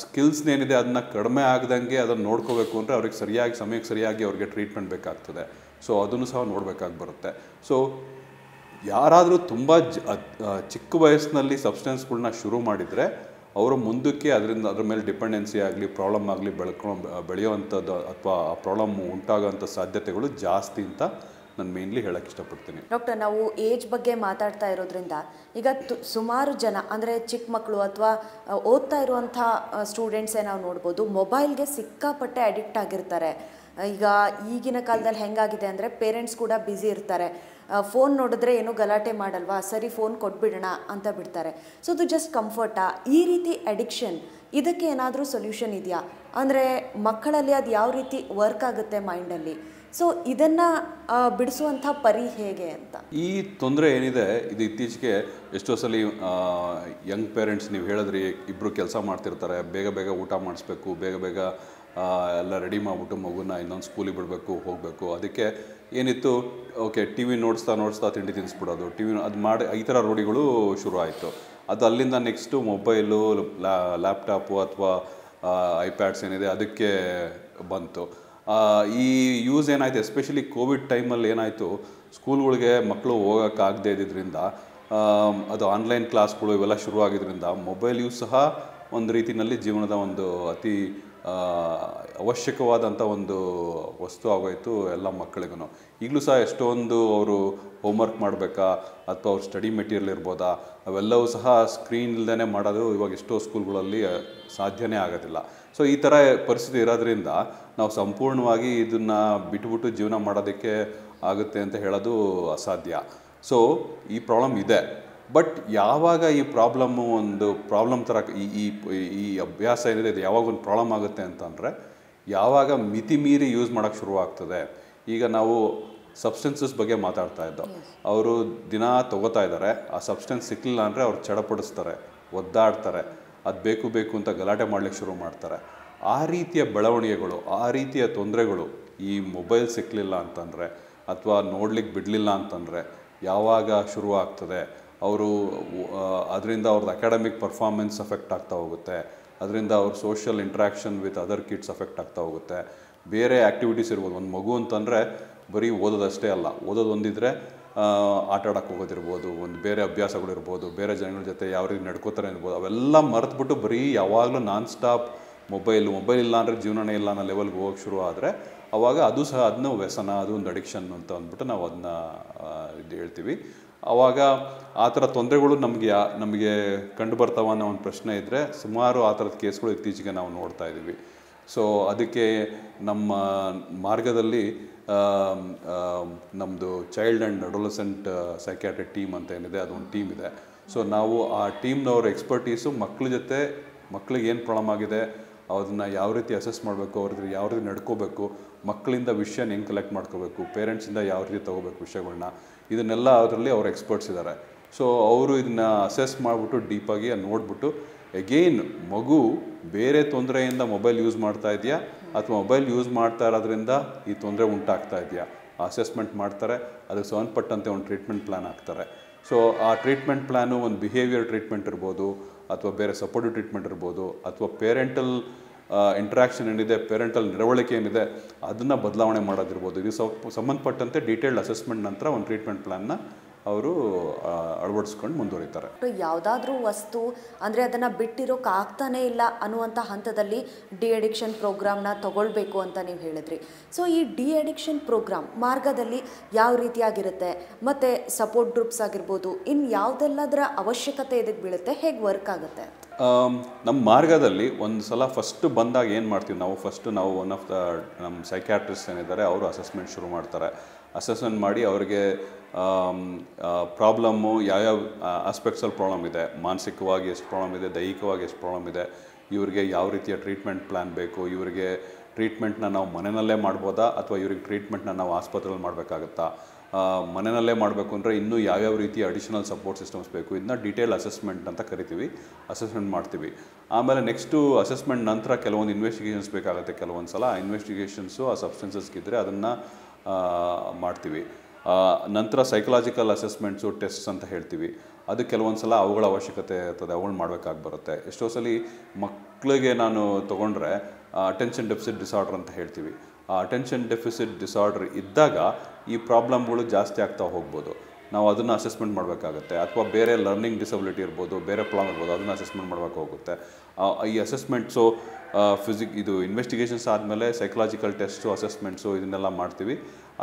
ಸ್ಕಿಲ್ಸ್ನೇನಿದೆ ಅದನ್ನ ಕಡಿಮೆ ಆಗದಂಗೆ ಅದನ್ನು ನೋಡ್ಕೋಬೇಕು ಅಂದರೆ ಅವ್ರಿಗೆ ಸಮಯಕ್ಕೆ ಸರಿಯಾಗಿ ಅವ್ರಿಗೆ ಟ್ರೀಟ್ಮೆಂಟ್ ಬೇಕಾಗ್ತದೆ. ಸೊ ಅದನ್ನು ಸಹ ನೋಡಬೇಕಾಗಿ ಬರುತ್ತೆ. ಸೊ ಯಾರಾದರೂ ತುಂಬ ಚಿಕ್ಕ ವಯಸ್ಸಿನಲ್ಲಿ ಸಬ್ಸ್ಟೆನ್ಸ್ಗಳನ್ನ ಶುರು ಮಾಡಿದರೆ ಅವರು ಮುಂದಕ್ಕೆ ಅದ್ರ ಮೇಲೆ ಡಿಪೆಂಡೆನ್ಸಿ ಆಗಲಿ, ಪ್ರಾಬ್ಲಮ್ ಆಗಲಿ ಬೆಳೆಯುವಂಥದ್ದು ಅಥವಾ ಆ ಪ್ರಾಬ್ಲಮ್ ಉಂಟಾಗೋಂಥ ಸಾಧ್ಯತೆಗಳು ಜಾಸ್ತಿ ಅಂತ ನಾನು ಮೇನ್ಲಿ ಹೇಳಕ್ಕೆ ಇಷ್ಟಪಡ್ತೀನಿ. ಡಾಕ್ಟರ್, ನಾವು ಏಜ್ ಬಗ್ಗೆ ಮಾತಾಡ್ತಾ ಇರೋದ್ರಿಂದ ಈಗ ಸುಮಾರು ಜನ ಅಂದರೆ ಚಿಕ್ಕ ಮಕ್ಕಳು ಅಥವಾ ಓದ್ತಾ ಇರುವಂಥ ಸ್ಟೂಡೆಂಟ್ಸೇ ನಾವು ನೋಡ್ಬೋದು, ಮೊಬೈಲ್ಗೆ ಸಿಕ್ಕಾಪಟ್ಟೆ ಅಡಿಕ್ಟ್ ಆಗಿರ್ತಾರೆ. ಈಗ ಈಗಿನ ಕಾಲದಲ್ಲಿ ಹೆಂಗಾಗಿದೆ ಅಂದರೆ ಪೇರೆಂಟ್ಸ್ ಕೂಡ ಬ್ಯುಸಿ ಇರ್ತಾರೆ. ಫೋನ್ ನೋಡಿದ್ರೆ ಏನೂ ಗಲಾಟೆ ಮಾಡಲ್ವಾ, ಸರಿ ಫೋನ್ ಕೊಟ್ಬಿಡೋಣ ಅಂತ ಬಿಡ್ತಾರೆ. ಸೊ ಅದು ಜಸ್ಟ್ ಕಂಫರ್ಟಾ? ಈ ರೀತಿ ಅಡಿಕ್ಷನ್, ಇದಕ್ಕೆ ಏನಾದರೂ ಸೊಲ್ಯೂಷನ್ ಇದೆಯಾ? ಅಂದರೆ ಮಕ್ಕಳಲ್ಲಿ ಅದು ಯಾವ ರೀತಿ ವರ್ಕ್ ಆಗುತ್ತೆ ಮೈಂಡಲ್ಲಿ? ಸೊ ಇದನ್ನು ಬಿಡಿಸುವಂಥ ಪರಿ ಹೇಗೆ ಅಂತ? ಈ ತೊಂದರೆ ಏನಿದೆ ಇದು ಇತ್ತೀಚೆಗೆ ಎಷ್ಟೋ ಸಲ ಯಂಗ್ ಪೇರೆಂಟ್ಸ್, ನೀವು ಹೇಳಿದ್ರಿ, ಇಬ್ಬರು ಕೆಲಸ ಮಾಡ್ತಿರ್ತಾರೆ, ಬೇಗ ಊಟ ಮಾಡಿಸ್ಬೇಕು, ಬೇಗ ಎಲ್ಲ ರೆಡಿ ಮಾಡಿಬಿಟ್ಟು ಮಗುನ ಇನ್ನೊಂದು ಸ್ಕೂಲಿಗೆ ಬಿಡಬೇಕು, ಹೋಗಬೇಕು. ಅದಕ್ಕೆ ಏನಿತ್ತು, ಓಕೆ ಟಿ ವಿ ನೋಡಿಸ್ತಾ ತಿಂಡಿ ತಿನ್ನಿಸ್ಬಿಡೋದು, ಟಿ ವಿ ಅದು ಮಾಡಿ, ಈ ಥರ ರೂಢಿಗಳು ಶುರು ಆಯಿತು. ಅದು ಅಲ್ಲಿಂದ ನೆಕ್ಸ್ಟು ಮೊಬೈಲು, ಲ್ಯಾಪ್ಟಾಪು ಅಥವಾ ಐಪ್ಯಾಡ್ಸ್ ಏನಿದೆ ಅದಕ್ಕೆ ಬಂತು. ಈ ಯೂಸ್ ಏನಾಯಿತು, ಎಸ್ಪೆಷಲಿ ಕೋವಿಡ್ ಟೈಮಲ್ಲಿ ಏನಾಯಿತು, ಸ್ಕೂಲ್ಗಳಿಗೆ ಮಕ್ಕಳು ಹೋಗೋಕ್ಕಾಗದೇ ಇದ್ದಿದ್ದರಿಂದ, ಅದು ಆನ್ಲೈನ್ ಕ್ಲಾಸ್ಗಳು ಇವೆಲ್ಲ ಶುರುವಾಗಿದ್ದರಿಂದ ಮೊಬೈಲ್ ಯೂಸ್ ಸಹ ಒಂದು ರೀತಿಯಲ್ಲಿ ಜೀವನದ ಒಂದು ಅತಿ ಅವಶ್ಯಕವಾದಂಥ ಒಂದು ವಸ್ತು ಆಗೋಯಿತು ಎಲ್ಲ ಮಕ್ಕಳಿಗೂ. ಈಗಲೂ ಸಹ ಎಷ್ಟೊಂದು ಅವರು ಹೋಮ್ವರ್ಕ್ ಮಾಡಬೇಕಾ ಅಥವಾ ಅವ್ರ ಸ್ಟಡಿ ಮೆಟೀರಿಯಲ್ ಇರ್ಬೋದಾ, ಅವೆಲ್ಲವೂ ಸಹ ಸ್ಕ್ರೀನ್ ಇಲ್ಲದೇ ಮಾಡೋದು ಇವಾಗ ಎಷ್ಟೋ ಸ್ಕೂಲ್ಗಳಲ್ಲಿ ಸಾಧ್ಯನೇ ಆಗೋದಿಲ್ಲ. ಸೊ ಈ ಥರ ಪರಿಸ್ಥಿತಿ ಇರೋದ್ರಿಂದ ನಾವು ಸಂಪೂರ್ಣವಾಗಿ ಇದನ್ನು ಬಿಟ್ಬಿಟ್ಟು ಜೀವನ ಮಾಡೋದಕ್ಕೆ ಆಗುತ್ತೆ ಅಂತ ಹೇಳೋದು ಅಸಾಧ್ಯ. ಸೊ ಈ ಪ್ರಾಬ್ಲಮ್ ಇದೆ. ಬಟ್ ಯಾವಾಗ ಈ ಒಂದು ಪ್ರಾಬ್ಲಮ್ ಥರ ಈ ಅಭ್ಯಾಸ ಏನಿದೆ ಇದು ಯಾವಾಗ ಒಂದು ಪ್ರಾಬ್ಲಮ್ ಆಗುತ್ತೆ ಅಂತಂದರೆ, ಯಾವಾಗ ಮಿತಿ ಮೀರಿ ಯೂಸ್ ಮಾಡೋಕ್ಕೆ ಶುರುವಾಗ್ತದೆ. ಈಗ ನಾವು ಸಬ್ಸ್ಟೆನ್ಸಸ್ ಬಗ್ಗೆ ಮಾತಾಡ್ತಾ ಇದ್ದೋ, ಅವರು ದಿನ ತೊಗೋತಾ ಇದ್ದಾರೆ, ಆ ಸಬ್ಸ್ಟೆನ್ಸ್ ಸಿಕ್ಕಲಿಲ್ಲ ಅಂದರೆ ಅವ್ರು ಚಡಪಡಿಸ್ತಾರೆ, ಒದ್ದಾಡ್ತಾರೆ, ಅದು ಬೇಕು ಅಂತ ಗಲಾಟೆ ಮಾಡಲಿಕ್ಕೆ ಶುರು ಮಾಡ್ತಾರೆ. ಆ ರೀತಿಯ ಬೆಳವಣಿಗೆಗಳು, ಆ ರೀತಿಯ ತೊಂದರೆಗಳು ಈ ಮೊಬೈಲ್ ಸಿಕ್ಕಲಿಲ್ಲ ಅಂತಂದರೆ ಅಥವಾ ನೋಡ್ಲಿಕ್ಕೆ ಬಿಡಲಿಲ್ಲ ಅಂತಂದರೆ ಯಾವಾಗ ಶುರು ಆಗ್ತದೆ, ಅವರು ಅದರಿಂದ ಅವ್ರದ್ದು ಅಕಾಡೆಮಿಕ್ ಪರ್ಫಾರ್ಮೆನ್ಸ್ ಅಫೆಕ್ಟ್ ಆಗ್ತಾ ಹೋಗುತ್ತೆ, ಅದರಿಂದ ಅವ್ರ social interaction with other kids affect ಆಗ್ತಾ ಹೋಗುತ್ತೆ. ಬೇರೆ ಆ್ಯಕ್ಟಿವಿಟೀಸ್ ಇರ್ಬೋದು. ಒಂದು ಮಗು ಅಂತಂದರೆ ಬರೀ ಓದೋದಷ್ಟೇ ಅಲ್ಲ, ಓದೋದು ಒಂದಿದ್ರೆ ಆಟ ಆಡೋಕ್ಕೆ ಹೋಗೋದಿರ್ಬೋದು, ಒಂದು ಬೇರೆ ಅಭ್ಯಾಸಗಳಿರ್ಬೋದು, ಬೇರೆ ಜನಗಳ ಜೊತೆ ಯಾವ ರೀತಿ ನಡ್ಕೋತಾರೆ ಇರ್ಬೋದು, ಅವೆಲ್ಲ ಮರೆತುಬಿಟ್ಟು ಬರೀ ಯಾವಾಗಲೂ ನಾನ್ ಸ್ಟಾಪ್ ಮೊಬೈಲ್ ಇಲ್ಲ ಅಂದರೆ ಜೀವನನೇ ಇಲ್ಲ ಅನ್ನೋ ಲೆವೆಲ್ಗೆ ಹೋಗೋಕ್ಕೆ ಶುರು ಆದರೆ ಆವಾಗ ಅದು ಸಹ ಅದನ್ನ ವ್ಯಸನ, ಅದು ಒಂದು ಅಡಿಕ್ಷನ್ ಅಂತ ಅಂದ್ಬಿಟ್ಟು ನಾವು ಅದನ್ನ ಇದು ಹೇಳ್ತೀವಿ. ಆವಾಗ ಆ ಥರ ತೊಂದರೆಗಳು ನಮಗೆ ಕಂಡು ಬರ್ತಾವ ಅನ್ನೋ ಒಂದು ಪ್ರಶ್ನೆ ಇದ್ದರೆ ಸುಮಾರು ಆ ಥರದ ಕೇಸ್ಗಳು ಇತ್ತೀಚೆಗೆ ನಾವು ನೋಡ್ತಾ ಇದ್ದೀವಿ. ಸೊ ಅದಕ್ಕೆ ನಮ್ಮ ಮಾರ್ಗದಲ್ಲಿ ನಮ್ಮದು child and adolescent psychiatric team ಅಂತ ಏನಿದೆ ಅದೊಂದು ಟೀಮ್ ಇದೆ. ಸೊ ನಾವು ಆ ಟೀಮ್ನವ್ರ ಎಕ್ಸ್ಪರ್ಟೀಸು ಮಕ್ಕಳ ಜೊತೆ ಮಕ್ಳಿಗೆ ಏನು ಪ್ರಾಬ್ಲಮ್ ಆಗಿದೆ ಅದನ್ನು ಯಾವ ರೀತಿ ಅಸೆಸ್ ಮಾಡಬೇಕು, ಅವ್ರ ಯಾವ ರೀತಿ ನಡ್ಕೋಬೇಕು, ಮಕ್ಕಳಿಂದ ವಿಷಯನ ಹೆಂಗೆ ಕಲೆಕ್ಟ್ ಮಾಡ್ಕೋಬೇಕು, ಪೇರೆಂಟ್ಸಿಂದ ಯಾವ ರೀತಿ ತೊಗೋಬೇಕು ವಿಷಯಗಳನ್ನ, ಇದನ್ನೆಲ್ಲ ಅದರಲ್ಲಿ ಅವ್ರು ಎಕ್ಸ್ಪರ್ಟ್ಸ್ ಇದ್ದಾರೆ. ಸೊ ಅವರು ಇದನ್ನು ಅಸೆಸ್ ಮಾಡಿಬಿಟ್ಟು ಡೀಪಾಗಿ ನೋಡಿಬಿಟ್ಟು ಎಗೇನ್ ಮಗು ಬೇರೆ ತೊಂದರೆಯಿಂದ ಮೊಬೈಲ್ ಯೂಸ್ ಮಾಡ್ತಾ ಇದೆಯಾ ಅಥವಾ ಮೊಬೈಲ್ ಯೂಸ್ ಮಾಡ್ತಾ ಇರೋದ್ರಿಂದ ಈ ತೊಂದರೆ ಉಂಟಾಗ್ತಾ ಇದೆಯಾ ಅಸೆಸ್ಮೆಂಟ್ ಮಾಡ್ತಾರೆ. ಅದಕ್ಕೆ ಸಂಬಂಧಪಟ್ಟಂತೆ ಒಂದು ಟ್ರೀಟ್ಮೆಂಟ್ ಪ್ಲ್ಯಾನ್ ಹಾಕ್ತಾರೆ. ಸೊ ಆ ಟ್ರೀಟ್ಮೆಂಟ್ ಪ್ಲ್ಯಾನು ಒಂದು ಬಿಹೇವಿಯರ್ ಟ್ರೀಟ್ಮೆಂಟ್ ಇರ್ಬೋದು, ಅಥವಾ ಬೇರೆ ಸಪೋರ್ಟಿವ್ ಟ್ರೀಟ್ಮೆಂಟ್ ಇರ್ಬೋದು, ಅಥವಾ ಪೇರೆಂಟಲ್ ಇಂಟ್ರಾಕ್ಷನ್ ಏನಿದೆ, ಪೇರೆಂಟಲ್ ನಡವಳಿಕೆ ಏನಿದೆ ಅದನ್ನು ಬದಲಾವಣೆ ಮಾಡೋದಿರ್ಬೋದು. ಇದು ಸಂಬಂಧಪಟ್ಟಂತೆ ಡೀಟೇಲ್ಡ್ ಅಸೆಸ್ಮೆಂಟ್ ನಂತರ ಒಂದು ಟ್ರೀಟ್ಮೆಂಟ್ ಪ್ಲ್ಯಾನ್ನ ಅವರು ಅಳವಡಿಸ್ಕೊಂಡು ಮುಂದುವರಿತಾರೆ. ಯಾವುದಾದ್ರೂ ವಸ್ತು ಅಂದರೆ ಅದನ್ನು ಬಿಟ್ಟಿರೋಕ್ಕಾಗ್ತಾನೇ ಇಲ್ಲ ಅನ್ನುವಂಥ ಹಂತದಲ್ಲಿ ಡಿ ಅಡಿಕ್ಷನ್ ಪ್ರೋಗ್ರಾಮ್ನ ತಗೊಳ್ಬೇಕು ಅಂತ ನೀವು ಹೇಳಿದ್ರಿ. ಸೊ ಈ ಡಿ ಅಡಿಕ್ಷನ್ ಪ್ರೋಗ್ರಾಮ್ ಮಾರ್ಗದಲ್ಲಿ ಯಾವ ರೀತಿಯಾಗಿರುತ್ತೆ, ಮತ್ತು ಸಪೋರ್ಟ್ ಗ್ರೂಪ್ಸ್ ಆಗಿರ್ಬೋದು, ಇನ್ನು ಯಾವುದೆಲ್ಲದರ ಅವಶ್ಯಕತೆ ಇದಕ್ಕೆ ಬೀಳುತ್ತೆ, ಹೇಗೆ ವರ್ಕ್ ಆಗುತ್ತೆ? ನಮ್ಮ ಮಾರ್ಗದಲ್ಲಿ ಒಂದು ಸಲ ಫಸ್ಟ್ ಬಂದಾಗ ಏನು ಮಾಡ್ತೀವಿ ನಾವು ಒನ್ ಆಫ್ ದ ನಮ್ಮ ಸೈಕ್ಯಾಟ್ರಿಸ್ಟ್ ಏನಿದ್ದಾರೆ ಅವರು ಅಸೆಸ್ಮೆಂಟ್ ಶುರು ಮಾಡ್ತಾರೆ. ಅಸೆಸ್ಮೆಂಟ್ ಮಾಡಿ ಅವರಿಗೆ ಪ್ರಾಬ್ಲಮ್ಮು ಯಾವ್ಯಾವ ಆಸ್ಪೆಕ್ಟ್ಸಲ್ಲಿ ಪ್ರಾಬ್ಲಮ್ ಇದೆ, ಮಾನಸಿಕವಾಗಿ ಎಷ್ಟು ಪ್ರಾಬ್ಲಮ್ ಇದೆ, ದೈಹಿಕವಾಗಿ ಎಷ್ಟು ಪ್ರಾಬ್ಲಮ್ ಇದೆ, ಇವ್ರಿಗೆ ಯಾವ ರೀತಿಯ ಟ್ರೀಟ್ಮೆಂಟ್ ಪ್ಲ್ಯಾನ್ ಬೇಕು, ಇವರಿಗೆ ಟ್ರೀಟ್ಮೆಂಟ್ನ ನಾವು ಮನೆಯಲ್ಲೇ ಮಾಡ್ಬೋದಾ ಅಥವಾ ಇವ್ರಿಗೆ ಟ್ರೀಟ್ಮೆಂಟ್ನ ನಾವು ಆಸ್ಪತ್ರೆಯಲ್ಲಿ ಮಾಡಬೇಕಾಗತ್ತಾ, ಮನೆಯಲ್ಲೇ ಮಾಡಬೇಕು ಅಂದರೆ ಇನ್ನೂ ಯಾವ್ಯಾವ ರೀತಿಯ ಅಡಿಷನಲ್ ಸಪೋರ್ಟ್ ಸಿಸ್ಟಮ್ಸ್ ಬೇಕು, ಇದನ್ನ ಡೀಟೇಲ್ ಅಸೆಸ್ಮೆಂಟ್ ಅಂತ ಕರಿತೀವಿ. ಅಸೆಸ್ಮೆಂಟ್ ಮಾಡ್ತೀವಿ. ಆಮೇಲೆ ನೆಕ್ಸ್ಟು ಅಸೆಸ್ಮೆಂಟ್ ನಂತರ ಕೆಲವೊಂದು ಇನ್ವೆಸ್ಟಿಗೇಷನ್ಸ್ ಬೇಕಾಗುತ್ತೆ. ಕೆಲವೊಂದು ಸಲ ಆ ಇನ್ವೆಸ್ಟಿಗೇಷನ್ಸು ಆ ಸಬ್ಸ್ಟೆನ್ಸಸ್ಗಿದ್ದರೆ ಅದನ್ನು ಮಾಡ್ತೀವಿ. ನಂತರ ಸೈಕಲಾಜಿಕಲ್ ಅಸೆಸ್ಮೆಂಟ್ಸು ಟೆಸ್ಟ್ಸ್ ಅಂತ ಹೇಳ್ತೀವಿ. ಅದು ಕೆಲವೊಂದು ಸಲ ಅವುಗಳ ಅವಶ್ಯಕತೆ ಇರ್ತದೆ, ಅವುಗಳು ಮಾಡಬೇಕಾಗಿ ಬರುತ್ತೆ. ಎಷ್ಟೋ ಸಲ ಮಕ್ಕಳಿಗೆ ನಾನು ತೊಗೊಂಡ್ರೆ ಅಟೆನ್ಷನ್ ಡೆಫಿಸಿಟ್ ಡಿಸಾರ್ಡರ್ ಅಂತ ಹೇಳ್ತೀವಿ. ಆ ಅಟೆನ್ಷನ್ ಡೆಫಿಸಿಟ್ ಡಿಸಾರ್ಡರ್ ಇದ್ದಾಗ ಈ ಪ್ರಾಬ್ಲಮ್ಗಳು ಜಾಸ್ತಿ ಆಗ್ತಾ ಹೋಗ್ಬೋದು. ನಾವು ಅದನ್ನು ಅಸೆಸ್ಮೆಂಟ್ ಮಾಡಬೇಕಾಗುತ್ತೆ. ಅಥವಾ ಬೇರೆ ಲರ್ನಿಂಗ್ ಡಿಸಬಿಲಿಟಿ ಇರ್ಬೋದು, ಬೇರೆ ಪ್ರಾಬ್ಲಮ್ ಇರ್ಬೋದು, ಅದನ್ನು ಅಸೆಸ್ಮೆಂಟ್ ಮಾಡಬೇಕು ಹೋಗುತ್ತೆ. ಈ ಅಸೆಸ್ಮೆಂಟ್ಸು ಇದು ಇನ್ವೆಸ್ಟಿಗೇಷನ್ಸ್ ಆದಮೇಲೆ ಸೈಕಲಾಜಿಕಲ್ ಟೆಸ್ಟು, ಅಸೆಸ್ಮೆಂಟ್ಸು ಇದನ್ನೆಲ್ಲ ಮಾಡ್ತೀವಿ.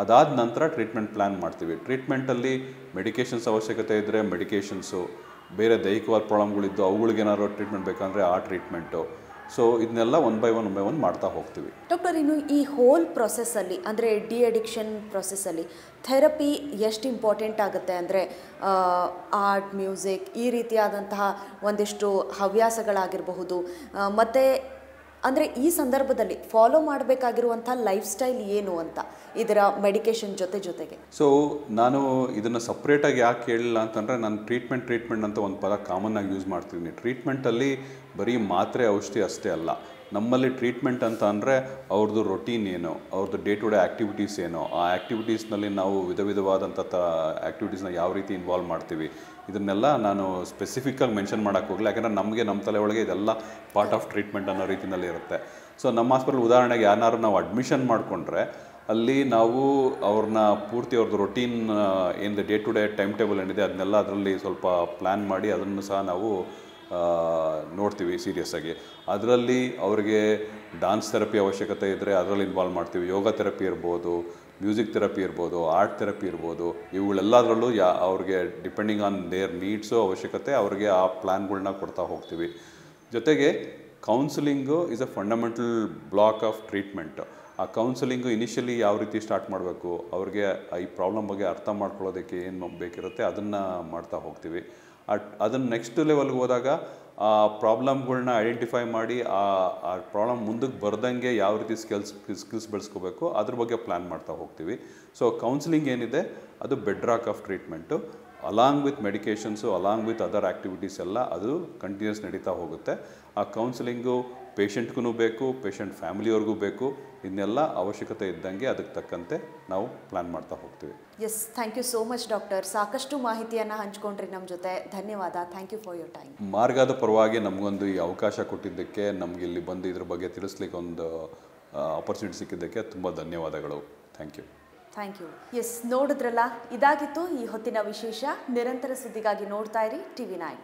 ಅದಾದ ನಂತರ ಟ್ರೀಟ್ಮೆಂಟ್ ಪ್ಲ್ಯಾನ್ ಮಾಡ್ತೀವಿ. ಟ್ರೀಟ್ಮೆಂಟಲ್ಲಿ ಮೆಡಿಕೇಷನ್ಸ್ ಅವಶ್ಯಕತೆ ಇದ್ದರೆ ಮೆಡಿಕೇಷನ್ಸು, ಬೇರೆ ದೈಹಿಕವಾದ ಪ್ರಾಬ್ಲಮ್ಗಳಿದ್ದು ಅವುಗಳಿಗೇನಾದ್ರು ಟ್ರೀಟ್ಮೆಂಟ್ ಬೇಕಂದರೆ ಆ ಟ್ರೀಟ್ಮೆಂಟು. ಸೊ ಇದನ್ನೆಲ್ಲ ಒನ್ ಬೈ ಒನ್ ಮಾಡ್ತಾ ಹೋಗ್ತೀವಿ. ಡಾಕ್ಟರ್, ಇನ್ನು ಈ ಹೋಲ್ ಪ್ರೊಸೆಸ್ಸಲ್ಲಿ ಅಂದರೆ ಡಿ ಅಡಿಕ್ಷನ್ ಪ್ರೊಸೆಸ್ಸಲ್ಲಿ ಥೆರಪಿ ಎಷ್ಟು ಇಂಪಾರ್ಟೆಂಟ್ ಆಗುತ್ತೆ ಅಂದರೆ ಆರ್ಟ್, ಮ್ಯೂಸಿಕ್ ಈ ರೀತಿಯಾದಂತಹ ಒಂದಿಷ್ಟು ಹವ್ಯಾಸಗಳಾಗಿರಬಹುದು, ಮತ್ತು ಅಂದರೆ ಈ ಸಂದರ್ಭದಲ್ಲಿ ಫಾಲೋ ಮಾಡಬೇಕಾಗಿರುವಂಥ ಲೈಫ್ ಸ್ಟೈಲ್ ಏನು ಅಂತ ಇದರ ಮೆಡಿಕೇಷನ್ ಜೊತೆಗೆ? ಸೊ ನಾನು ಇದನ್ನು ಸಪ್ರೇಟಾಗಿ ಯಾಕೆ ಹೇಳಿಲ್ಲ ಅಂತಂದರೆ, ನಾನು ಟ್ರೀಟ್ಮೆಂಟ್ ಅಂತ ಒಂದು ಪದ ಕಾಮನ್ನಾಗಿ ಯೂಸ್ ಮಾಡ್ತೀನಿ. ಟ್ರೀಟ್ಮೆಂಟಲ್ಲಿ ಬರೀ ಮಾತ್ರೆ ಔಷಧಿ ಅಷ್ಟೇ ಅಲ್ಲ. ನಮ್ಮಲ್ಲಿ ಟ್ರೀಟ್ಮೆಂಟ್ ಅಂತ ಅಂದರೆ ಅವ್ರದ್ದು ರೊಟೀನ್ ಏನು, ಅವ್ರದ್ದು ಡೇ ಟು ಡೇ ಆ್ಯಕ್ಟಿವಿಟೀಸ್ ಏನು, ಆ ಆ್ಯಕ್ಟಿವಿಟೀಸ್ನಲ್ಲಿ ನಾವು ವಿಧವಾದಂಥ ಆ್ಯಕ್ಟಿವಿಟೀಸ್ನ ಯಾವ ರೀತಿ ಇನ್ವಾಲ್ವ್ ಮಾಡ್ತೀವಿ, ಇದನ್ನೆಲ್ಲ ನಾನು ಸ್ಪೆಸಿಫಿಕ್ಕಾಗಿ ಮೆನ್ಷನ್ ಮಾಡೋಕ್ಕೆ ಹೋಗಲ್ಲ. ಯಾಕಂದರೆ ನಮ್ಮ ತಲೆ ಒಳಗೆ ಇದೆಲ್ಲ ಪಾರ್ಟ್ ಆಫ್ ಟ್ರೀಟ್ಮೆಂಟ್ ಅನ್ನೋ ರೀತಿಯಲ್ಲಿ ಇರುತ್ತೆ. ಸೊ ನಮ್ಮ ಹಾಸ್ಪಿಟಲ್ ಉದಾಹರಣೆಗೆ ಯಾರು ನಾವು ಅಡ್ಮಿಷನ್ ಮಾಡಿಕೊಂಡ್ರೆ ಅಲ್ಲಿ ನಾವು ಅವ್ರನ್ನ ಪೂರ್ತಿ ಅವ್ರದ್ದು ರೊಟೀನ್ ಏನಿದೆ, day to day time table ಏನಿದೆ ಅದನ್ನೆಲ್ಲ ಅದರಲ್ಲಿ ಸ್ವಲ್ಪ ಪ್ಲ್ಯಾನ್ ಮಾಡಿ ಅದನ್ನು ಸಹ ನಾವು ನೋಡ್ತೀವಿ ಸೀರಿಯಸ್ಸಾಗಿ. ಅದರಲ್ಲಿ ಅವ್ರಿಗೆ ಡಾನ್ಸ್ ಥೆರಪಿ ಅವಶ್ಯಕತೆ ಇದ್ದರೆ ಅದರಲ್ಲಿ ಇನ್ವಾಲ್ವ್ ಮಾಡ್ತೀವಿ. ಯೋಗ ಥೆರಪಿ ಇರ್ಬೋದು, ಮ್ಯೂಸಿಕ್ ಥೆರಪಿ ಇರ್ಬೋದು, ಆರ್ಟ್ ಥೆರಪಿ ಇರ್ಬೋದು, ಇವುಗಳೆಲ್ಲದರಲ್ಲೂ ಅವ್ರಿಗೆ ಡಿಪೆಂಡಿಂಗ್ ಆನ್ ದೇರ್ ನೀಡ್ಸು ಅವಶ್ಯಕತೆ ಅವ್ರಿಗೆ ಆ ಪ್ಲ್ಯಾನ್ಗಳನ್ನ ಕೊಡ್ತಾ ಹೋಗ್ತೀವಿ. ಜೊತೆಗೆ counselling is a fundamental block of treatment. ಆ ಕೌನ್ಸಿಲಿಂಗು ಇನಿಷಿಯಲಿ ಯಾವ ರೀತಿ ಸ್ಟಾರ್ಟ್ ಮಾಡಬೇಕು, ಅವ್ರಿಗೆ ಈ ಪ್ರಾಬ್ಲಮ್ ಬಗ್ಗೆ ಅರ್ಥ ಮಾಡ್ಕೊಳ್ಳೋದಕ್ಕೆ ಏನು ಬೇಕಿರುತ್ತೆ ಅದನ್ನು ಮಾಡ್ತಾ ಹೋಗ್ತೀವಿ. ಅದನ್ನು ನೆಕ್ಸ್ಟ್ ಲೆವೆಲ್ಗೆ ಹೋದಾಗ ಆ ಪ್ರಾಬ್ಲಮ್ಗಳ್ನ ಐಡೆಂಟಿಫೈ ಮಾಡಿ ಆ ಪ್ರಾಬ್ಲಮ್ ಮುಂದಕ್ಕೆ ಬರ್ದಂಗೆ ಯಾವ ರೀತಿ ಸ್ಕಿಲ್ಸ್ ಬೆಳೆಸ್ಕೋಬೇಕು ಅದ್ರ ಬಗ್ಗೆ ಪ್ಲ್ಯಾನ್ ಮಾಡ್ತಾ ಹೋಗ್ತೀವಿ. ಸೊ ಕೌನ್ಸಿಲಿಂಗ್ ಏನಿದೆ ಅದು bed rock of treatment. Along with medications, along with other activities ಎಲ್ಲ ಅದು ಕಂಟಿನ್ಯೂಸ್ ನಡೀತಾ ಹೋಗುತ್ತೆ. ಆ ಕೌನ್ಸಿಲಿಂಗು ಪೇಷಂಟ್ಗೂ ಬೇಕು, ಪೇಷಂಟ್ ಫ್ಯಾಮಿಲಿಯವ್ರಿಗೂ ಬೇಕು. ಇದನ್ನೆಲ್ಲ ಅವಶ್ಯಕತೆ ಇದ್ದಂಗೆ ಅದಕ್ಕೆ ತಕ್ಕಂತೆ ನಾವು ಪ್ಲ್ಯಾನ್ ಮಾಡ್ತಾ ಹೋಗ್ತೀವಿ. Yes, thank you so much doctor. ಸಾಕಷ್ಟು ಮಾಹಿತಿಯನ್ನು ಹಂಚ್ಕೊಂಡ್ರಿ ನಮ್ಮ ಜೊತೆ. ಧನ್ಯವಾದ. Thank you for your time. ಮಾರ್ಗದ ಪರವಾಗಿ ನಮಗೊಂದು ಈ ಅವಕಾಶ ಕೊಟ್ಟಿದ್ದಕ್ಕೆ, ನಮಗೆ ಇಲ್ಲಿ ಬಂದು ಇದ್ರ ಬಗ್ಗೆ ತಿಳಿಸ್ಲಿಕ್ಕೆ ಒಂದು ಆಪರ್ಚುನಿಟಿ ಸಿಕ್ಕಿದ್ದಕ್ಕೆ ತುಂಬ ಧನ್ಯವಾದಗಳು. Thank you. Thank you. Yes, ನೋಡಿದ್ರಲ್ಲ, ಇದಾಗಿತ್ತು ಈ ಹೊತ್ತಿನ ವಿಶೇಷ. ನಿರಂತರ ಸುದ್ದಿಗಾಗಿ ನೋಡ್ತಾ ಇರಿ TV9.